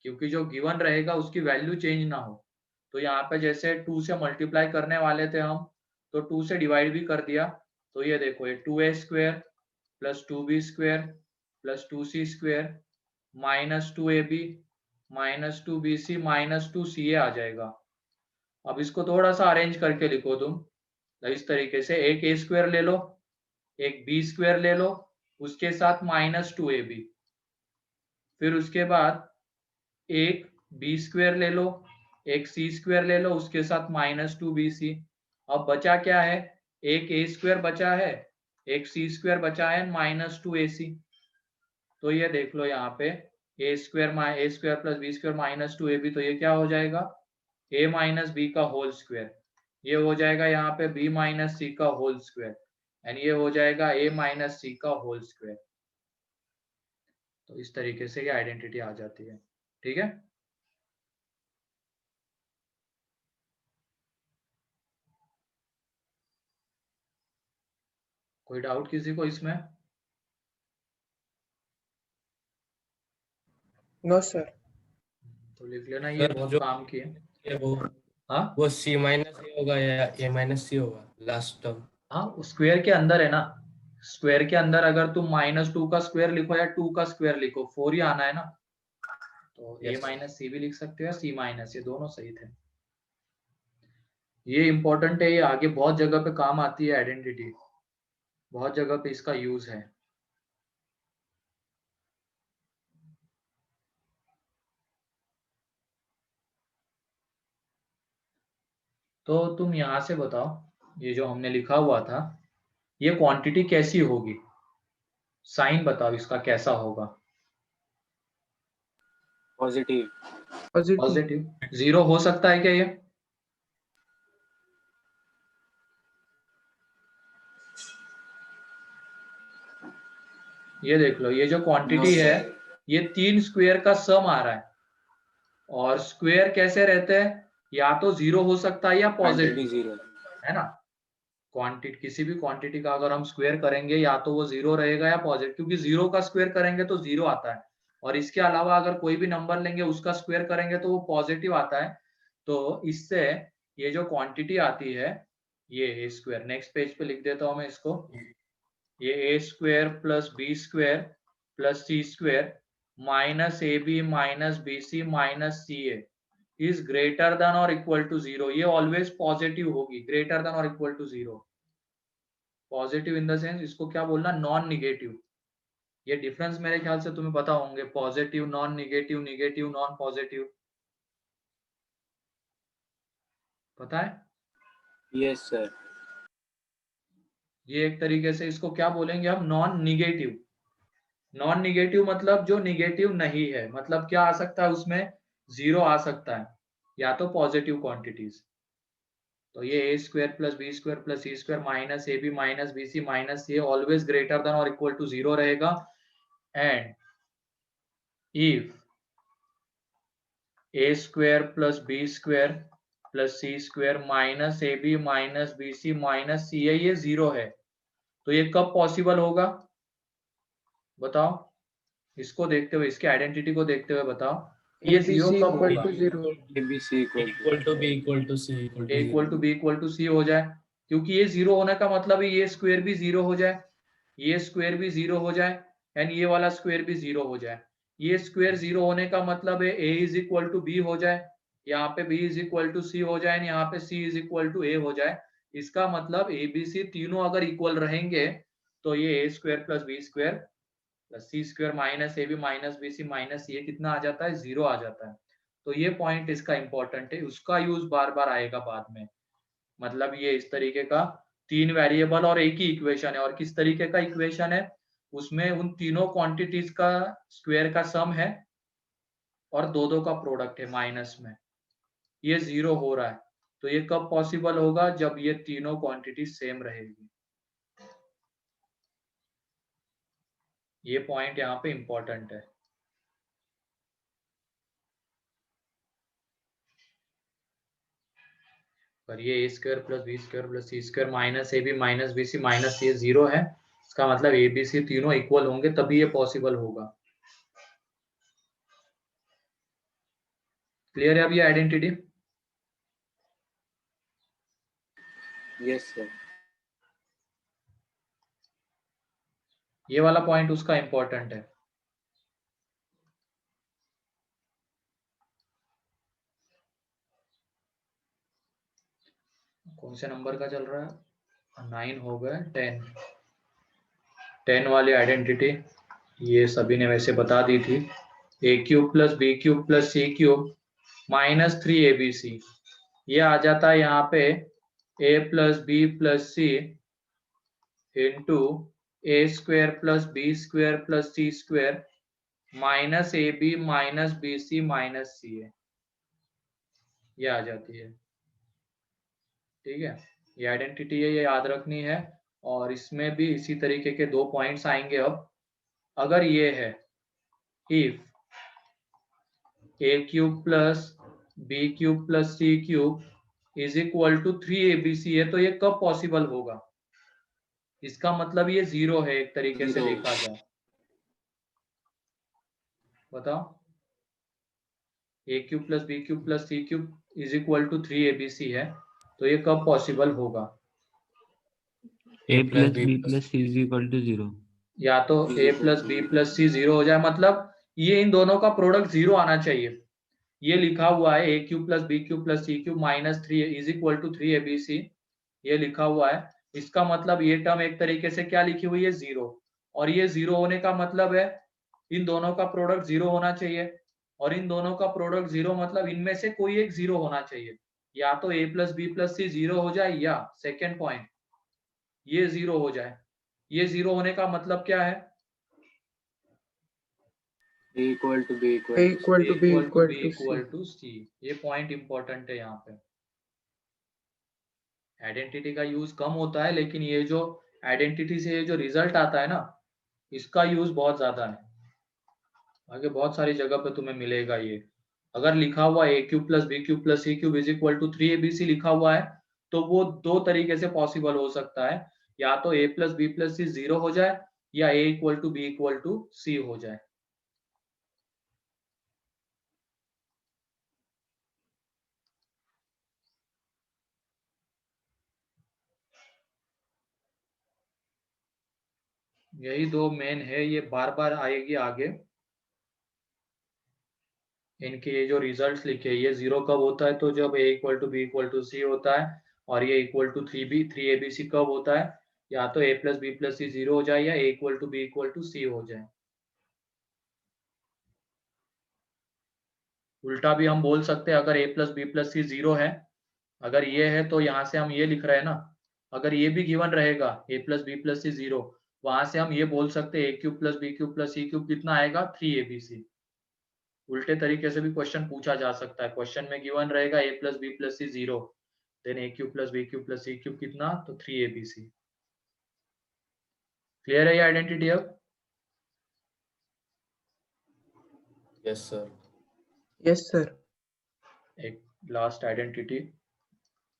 क्योंकि जो गिवन रहेगा उसकी वैल्यू चेंज ना हो। तो यहाँ पे जैसे 2 से मल्टीप्लाई करने वाले थे हम, तो 2 से डिवाइड भी कर दिया। तो ये देखो, ये 2a square plus 2b square plus 2c square minus 2ab minus 2bc minus 2ca आ जाएगा। अब इसको थोड़ा सा अरेंज करके लिखो तुम, तो इस तरीके से एक a स्क्वेयर ले लो, एक b स्क्वेयर ले लो, उसके साथ माइनस 2ab, फिर उसके बाद एक b स्क्वेयर ले लो, एक c स्क्वेयर ले लो, उसके साथ माइनस 2bc। अब बचा क्या है, एक a स्क्वेयर बचा है, एक c स्क्वेयर बचा है, माइनस 2ac। तो ये देख लो यहाँ पे a square plus b square minus 2ab, तो ये क्या हो जाएगा, a माइनस b का होल स्क्वेयर। ये हो जाएगा यहाँ पे b माइनस c का होल स्क्वेयर, एंड ये हो जाएगा a माइनस c का होल स्क्वेयर। तो इस तरीके से ये आइडेंटिटी आ जाती है, ठीक है। कोई डाउट किसी को इसमें? No sir. तो लिख लेना, ये सर, बहुत जो काम की है। ये वो हाँ वो c माइनस ए होगा या a माइनस सी होगा लास्ट टर्म? हाँ, स्क्वायर के अंदर है ना, स्क्वायर के अंदर अगर तुम -2 का स्क्वायर लिखो या 2 का स्क्वायर लिखो, 4 ही आना है ना। तो a Yes. माइनस सी भी लिख सकते हो या c माइनस, ये दोनों सही थे। ये इंपॉर्टेंट है, ये आगे बहुत जगह पे काम आती है आइडेंटिटी, बहुत जगह पे इसका यूज है। तो तुम यहाँ से बताओ, ये जो हमने लिखा हुआ था, ये क्वांटिटी कैसी होगी, साइन बताओ इसका कैसा होगा। पॉजिटिव। पॉजिटिव। पॉजिटिव, 0 हो सकता है क्या ये? ये देख लो, ये जो क्वांटिटी है ये 3 स्क्वायर का सम आ रहा है, और स्क्वायर कैसे रहते हैं, या तो 0 हो सकता है या पॉजिटिव, जीरो। है ना। क्वांटिटी, किसी भी क्वांटिटी का अगर हम स्क्वायर करेंगे या तो वो 0 रहेगा या पॉजिटिव, क्योंकि 0 का स्क्वायर करेंगे तो 0 आता है, और इसके अलावा अगर कोई भी नंबर लेंगे उसका स्क्वायर करेंगे तो वो पॉजिटिव आता है। तो इससे ये जो क्वांटिटी आती है, ये ए स्क्वायर, नेक्स्ट पेज पे लिख देता हूं मैं इसको, ये a square plus b square plus c square minus a b minus b c minus c a is greater than और इक्वल टू 0। ये ऑलवेज पॉजिटिव होगी, ग्रेटर देन और equal to 0। Positive in the sense, इसको क्या बोलना, non negative. ये difference मेरे ख्याल से तुम्हें पता होंगे, positive, non negative, negative, non positive, पता है। Yes sir. ये एक तरीके से इसको क्या बोलेंगे हम, नॉन निगेटिव। नॉन निगेटिव मतलब जो निगेटिव नहीं है, मतलब क्या आ सकता है उसमें, 0 आ सकता है, या तो पॉजिटिव क्वांटिटीज। तो ये a square plus b square plus c square minus a b minus b c minus c always greater than और इक्वल टू 0 रहेगा। And if a square plus b square plus c square minus a b minus b c minus c a ये 0 है, तो ये कब possible होगा बताओ। इसको देखते हुए, इसके आइडेंटिटी को देखते हुए बताओ, ये 0 ABC कब इक्वल होगा। To 0। ABC equal to b equal to c equal a equal to b equal to c हो जाए, क्योंकि ये 0 होने का मतलब है ये स्क्वायर भी 0 हो जाए, ये स्क्वायर भी 0 हो जाए, एंड ये वाला स्क्वायर भी 0 हो जाए। ये स्क्वायर 0 होने का मतलब है a is equal to b हो जाए, यहाँ पे b is equal to c हो जाए, यहाँ पे c is equal to a हो जाए। इसका मतलब a b c तीनों अगर इक्वल रहेंगे तो ये a square plus b square plus c square minus a b minus b c minus ये कितना आ जाता है, 0 आ जाता है। तो ये पॉइंट इसका इंपॉर्टेंट है, उसका यूज बार बार आएगा बाद में। मतलब ये इस तरीके का 3 वेरिएबल और एक ही इक्वेशन है, और किस तरीके का इक्वेशन है, उसमें उन तीनों क्वांटिटीज का स्क्वायर का सम है और दो का प्रोडक्ट है माइनस में, ये 0 हो रहा है। तो ये कब पॉसिबल होगा, जब ये तीनों क्वांटिटी सेम रहेगी। ये पॉइंट यहाँ पे इंपॉर्टेंट है। पर ये a square plus b square plus c square minus a b minus b c minus ये 0 है, इसका मतलब ए बी सी तीनों इक्वल होंगे तभी ये पॉसिबल होगा। क्लियर है अब ये आइडेंटिटी? Yes sir. ये वाला पॉइंट उसका इंपॉर्टेंट है। कौन से नंबर का चल रहा है? 9 हो गए, 10 वाली आइडेंटिटी ये सभी ने वैसे बता दी थी। A cube plus b cube plus c cube minus 3abc, ये आ जाता है यहाँ पे a plus b plus c into a square plus b square plus c square minus a b minus b c minus c a, ये आ जाती है। ठीक है, ये आइडेंटिटी है, ये याद रखनी है। और इसमें भी इसी तरीके के 2 पॉइंट्स आएंगे। अब अगर ये है if a cube plus b cube plus c cube is equal to 3abc है, तो ये कब पॉसिबल होगा? इसका मतलब ये 0 है एक तरीके से 0। देखा जाए। बताओ, a cube plus b cube plus c cube is equal to 3abc है, तो ये कब पॉसिबल होगा? A plus b plus c is equal to 0। या तो a plus b plus c 0 हो जाए, मतलब ये इन दोनों का प्रोडक्ट 0 आना चाहिए। ये लिखा हुआ है a cube plus b cube plus c cube minus 3 is equal to 3abc, ये लिखा हुआ है। इसका मतलब ये टर्म एक तरीके से क्या लिखी हुई है? 0। और ये 0 होने का मतलब है इन दोनों का प्रोडक्ट 0 होना चाहिए। और इन दोनों का प्रोडक्ट 0 मतलब इनमें से कोई एक 0 होना चाहिए। या तो a plus b plus c 0 हो जाए, या सेकेंड पॉइंट ये 0 हो जाए। ये 0 होने का मतलब क्या है? A equal to B A equal to B equal to equal C. To c. ये पॉइंट इंपॉर्टेंट है यहाँ पे। आइडेंटिटी का यूज कम होता है, लेकिन ये जो आइडेंटिटी से ये जो रिजल्ट आता है ना, इसका यूज बहुत ज्यादा है। आगे बहुत सारी जगह पे तुम्हें मिलेगा ये। अगर लिखा हुआ a cube plus b cube plus c cube is equal to 3abc लिखा हुआ है, तो वो 2 तरीके से पॉसिबल हो सकता है। या तो a plus b plus c 0 हो जाए, या a equal to b equal to c हो जाए। यही 2 मेन है, ये बार बार आएगी आगे। इनके ये जो रिजल्ट्स लिखे, ये 0 कब होता है? तो जब a equal to b equal to c होता है। और ये इक्वल टू 3abc कब होता है? या तो a plus b plus c 0 हो जाए, या a equal to b equal to c हो जाए। उल्टा भी हम बोल सकते हैं, अगर a plus b plus c 0 है, अगर ये है तो यहाँ से हम ये लिख रहे हैं ना, अगर ये भी गिवन रहेगा a plus b plus c 0, वहां से हम ये बोल सकते हैं a cube plus b cube plus c cube कितना आएगा? 3abc। उल्टे तरीके से भी क्वेश्चन पूछा जा सकता है। क्वेश्चन में गिवन रहेगा a plus b plus c 0, then a cube plus b cube plus c cube कितना? तो 3abc। क्लियर है ये आइडेंटिटी अब? Yes sir. Yes, sir. एक लास्ट आइडेंटिटी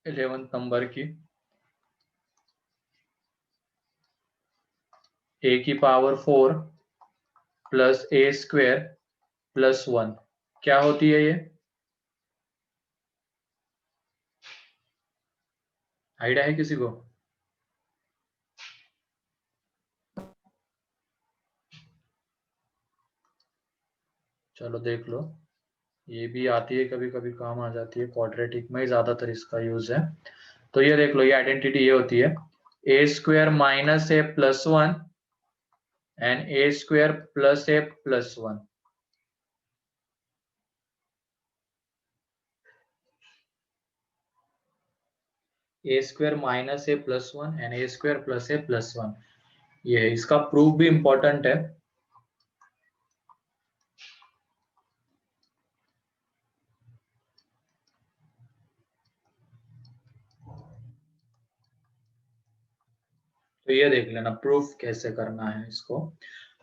11th नंबर की, a की power 4 plus a square plus 1 क्या होती है? ये आइडिया है किसी को? चलो देख लो, ये भी आती है, कभी कभी काम आ जाती है। क्वाड्रेटिक में ही ज्यादातर इसका यूज है। तो ये देख लो, ये आइडेंटिटी ये होती है a square minus a plus 1 and a square plus a plus 1। A square minus a plus 1 and a square plus a plus 1, ये है। इसका प्रूफ भी इंपॉर्टेंट है। तो ये देख लेना प्रूफ कैसे करना है इसको।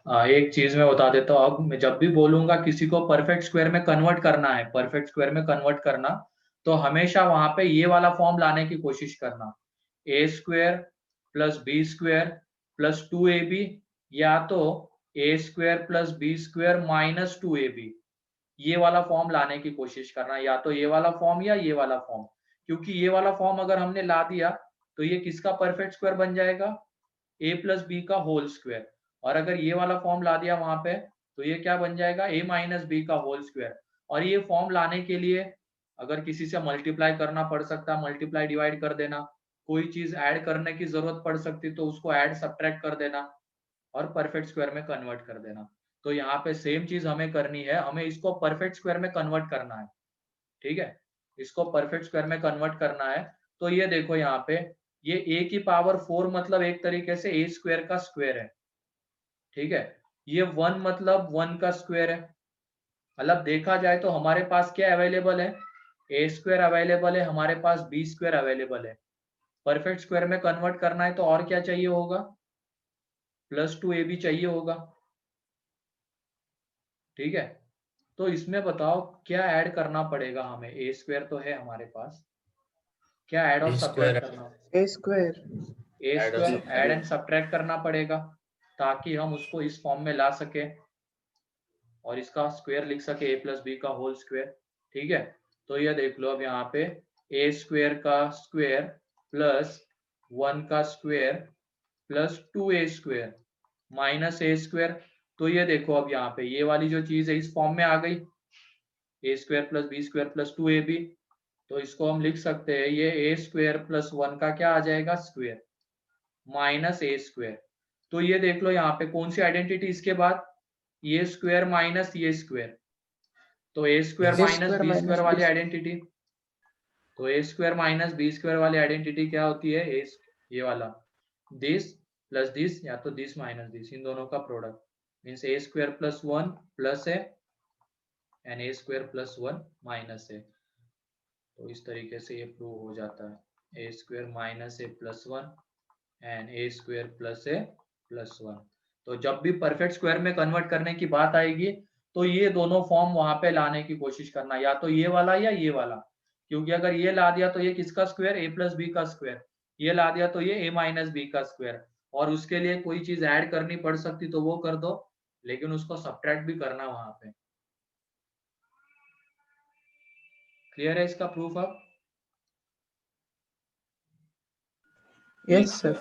एक चीज मैं बता देता हूँ। अब मैं जब भी बोलूंगा किसी को परफेक्ट स्क्वायर में कन्वर्ट करना है, परफेक्ट स्क्वायर में कन्वर्ट करना, तो हमेशा वहां पे ये वाला फॉर्म लाने की कोशिश करना, a square plus b square plus 2ab, या तो a square plus b square minus 2ab, ये वाला फॉर्म लाने की कोशिश करना, या तो ये वाला फॉर्म या ये वाला फॉर्म। क्योंकि ये वाला फॉर्म अगर हमने ला दिया तो ये किसका परफेक्ट स्क्वायर बन जाएगा, a प्लस बी का होल स्क्वायर। और अगर ये वाला फॉर्म ला दिया वहां पे तो ये क्या बन जाएगा, a माइनस बी का होल स्क्वायर। और ये फॉर्म लाने के लिए अगर किसी से मल्टीप्लाई करना पड़ सकता, मल्टीप्लाई डिवाइड कर देना, कोई चीज ऐड करने की जरूरत पड़ सकती तो उसको ऐड सब्ट्रैक्ट कर देना और परफेक्ट स्क्वायर में कन्वर्ट कर देना। तो यहाँ पे सेम चीज हमें करनी है, हमें इसको परफेक्ट स्क्वायर में कन्वर्ट करना है। ठीक है, इसको परफेक्ट स्क्वायर में कन्वर्ट करना है। तो ये देखो यहाँ पे ये a की पावर 4 मतलब एक तरीके से a स्क्वायर का स्क्वायर है। ठीक है, ये 1 मतलब 1 का स्क्वायर है। मतलब देखा जाए तो हमारे पास क्या अवेलेबल है, a स्क्वायर अवेलेबल है, हमारे पास b स्क्वायर अवेलेबल है। परफेक्ट स्क्वायर में कन्वर्ट करना है तो और क्या चाहिए होगा, प्लस 2ab चाहिए होगा। ठीक है, तो इसमें बताओ क्या ऐड करना पड़ेगा हमें, ए स्क्वायर तो है हमारे पास, क्या ऐड और सब्ट्रैक्ट करना, A square. A square add and subtract करना पड़ेगा ताकि हम उसको इस फॉर्म में ला सके और इसका स्क्वायर लिख सके, ए प्लस बी का होल स्क्वायर। ठीक है, तो ये देख लो अब यहाँ पे ए स्क्वायर का स्क्वायर प्लस 1 का square plus 2a square minus a square. तो ये देखो अब यहाँ पे ये वाली जो चीज है इस फॉर्म में आ गई, a square plus b square plus 2ab। तो इसको हम लिख सकते हैं, ये ए स्क्वायर प्लस 1 का क्या आ जाएगा स्क्वायर माइनस ए स्क्वायर। तो ये देख लो यहाँ पे कौन सी आइडेंटिटी इसके बाद, ये स्क्वायर माइनस ये स्क्वायर, तो a square A minus square b minus square B वाली square. आइडेंटिटी, तो a square minus b square वाली आइडेंटिटी क्या होती है, ये वाला दिस प्लस दिस या तो दिस माइनस दिस, इन दोनों का प्रोडक्ट मीन्स ए स्क्वायर प्लस 1 प्लस है and a square plus 1 minus है। तो इस तरीके से ये प्रूव हो जाता है, a square minus a plus 1 and a square plus a plus 1। तो जब भी परफेक्ट स्क्वायर में कन्वर्ट करने की बात आएगी तो ये दोनों फॉर्म वहां पे लाने की कोशिश करना, या तो ये वाला या ये वाला। क्योंकि अगर ये ला दिया तो ये किसका स्क्वायर, ए प्लस बी का स्क्वायर, ये ला दिया तो ये ए माइनस बी का स्क्वायर। और उसके लिए कोई चीज ऐड करनी पड़ सकती तो वो कर दो, लेकिन उसको सब्ट्रैक्ट भी करना वहां पे। क्लियर है इसका प्रूफ अब? Yes, sir.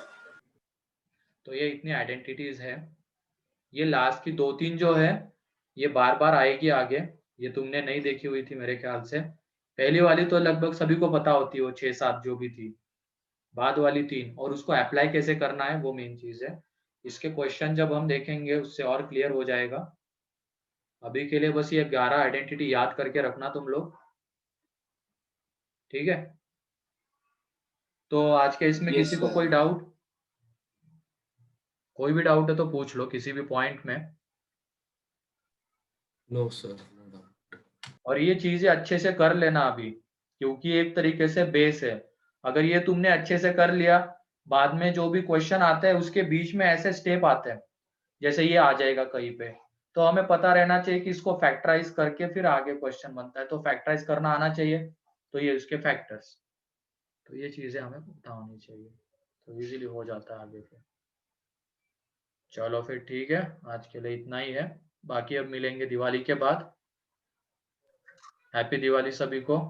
तो ये इतनी आइडेंटिटीज है, ये लास्ट की 2-3 जो है ये बार बार आएगी आगे, ये तुमने नहीं देखी हुई थी मेरे ख्याल से। पहली वाली तो लगभग सभी को पता होती है, वो 6-7 जो भी थी। बाद वाली 3 और उसको अप्लाई कैसे करना है वो मेन चीज है। इसके क्वेश्चन जब हम देखेंगे उससे और क्लियर हो जाएगा। अभी के लिए बस ये 11 आइडेंटिटी याद करके रखना तुम लोग। ठीक है, तो आज के इसमें Yes, किसी को sir. कोई डाउट, कोई भी डाउट है तो पूछ लो किसी भी पॉइंट में। No sir, no doubt. और ये चीजें अच्छे से कर लेना अभी, क्योंकि एक तरीके से बेस है। अगर ये तुमने अच्छे से कर लिया, बाद में जो भी क्वेश्चन आता है उसके बीच में ऐसे स्टेप आते हैं, जैसे ये आ जाएगा कहीं पे, तो हमें पता रहना चाहिए कि इसको फैक्टराइज करके फिर आगे क्वेश्चन बनता है, तो फैक्टराइज करना आना चाहिए। तो ये उसके फैक्टर्स, तो ये चीजें हमें पता होनी चाहिए, तो इजीली हो जाता है आगे फिर। चलो फिर ठीक है, आज के लिए इतना ही है, बाकी अब मिलेंगे दिवाली के बाद। हैप्पी दिवाली सभी को।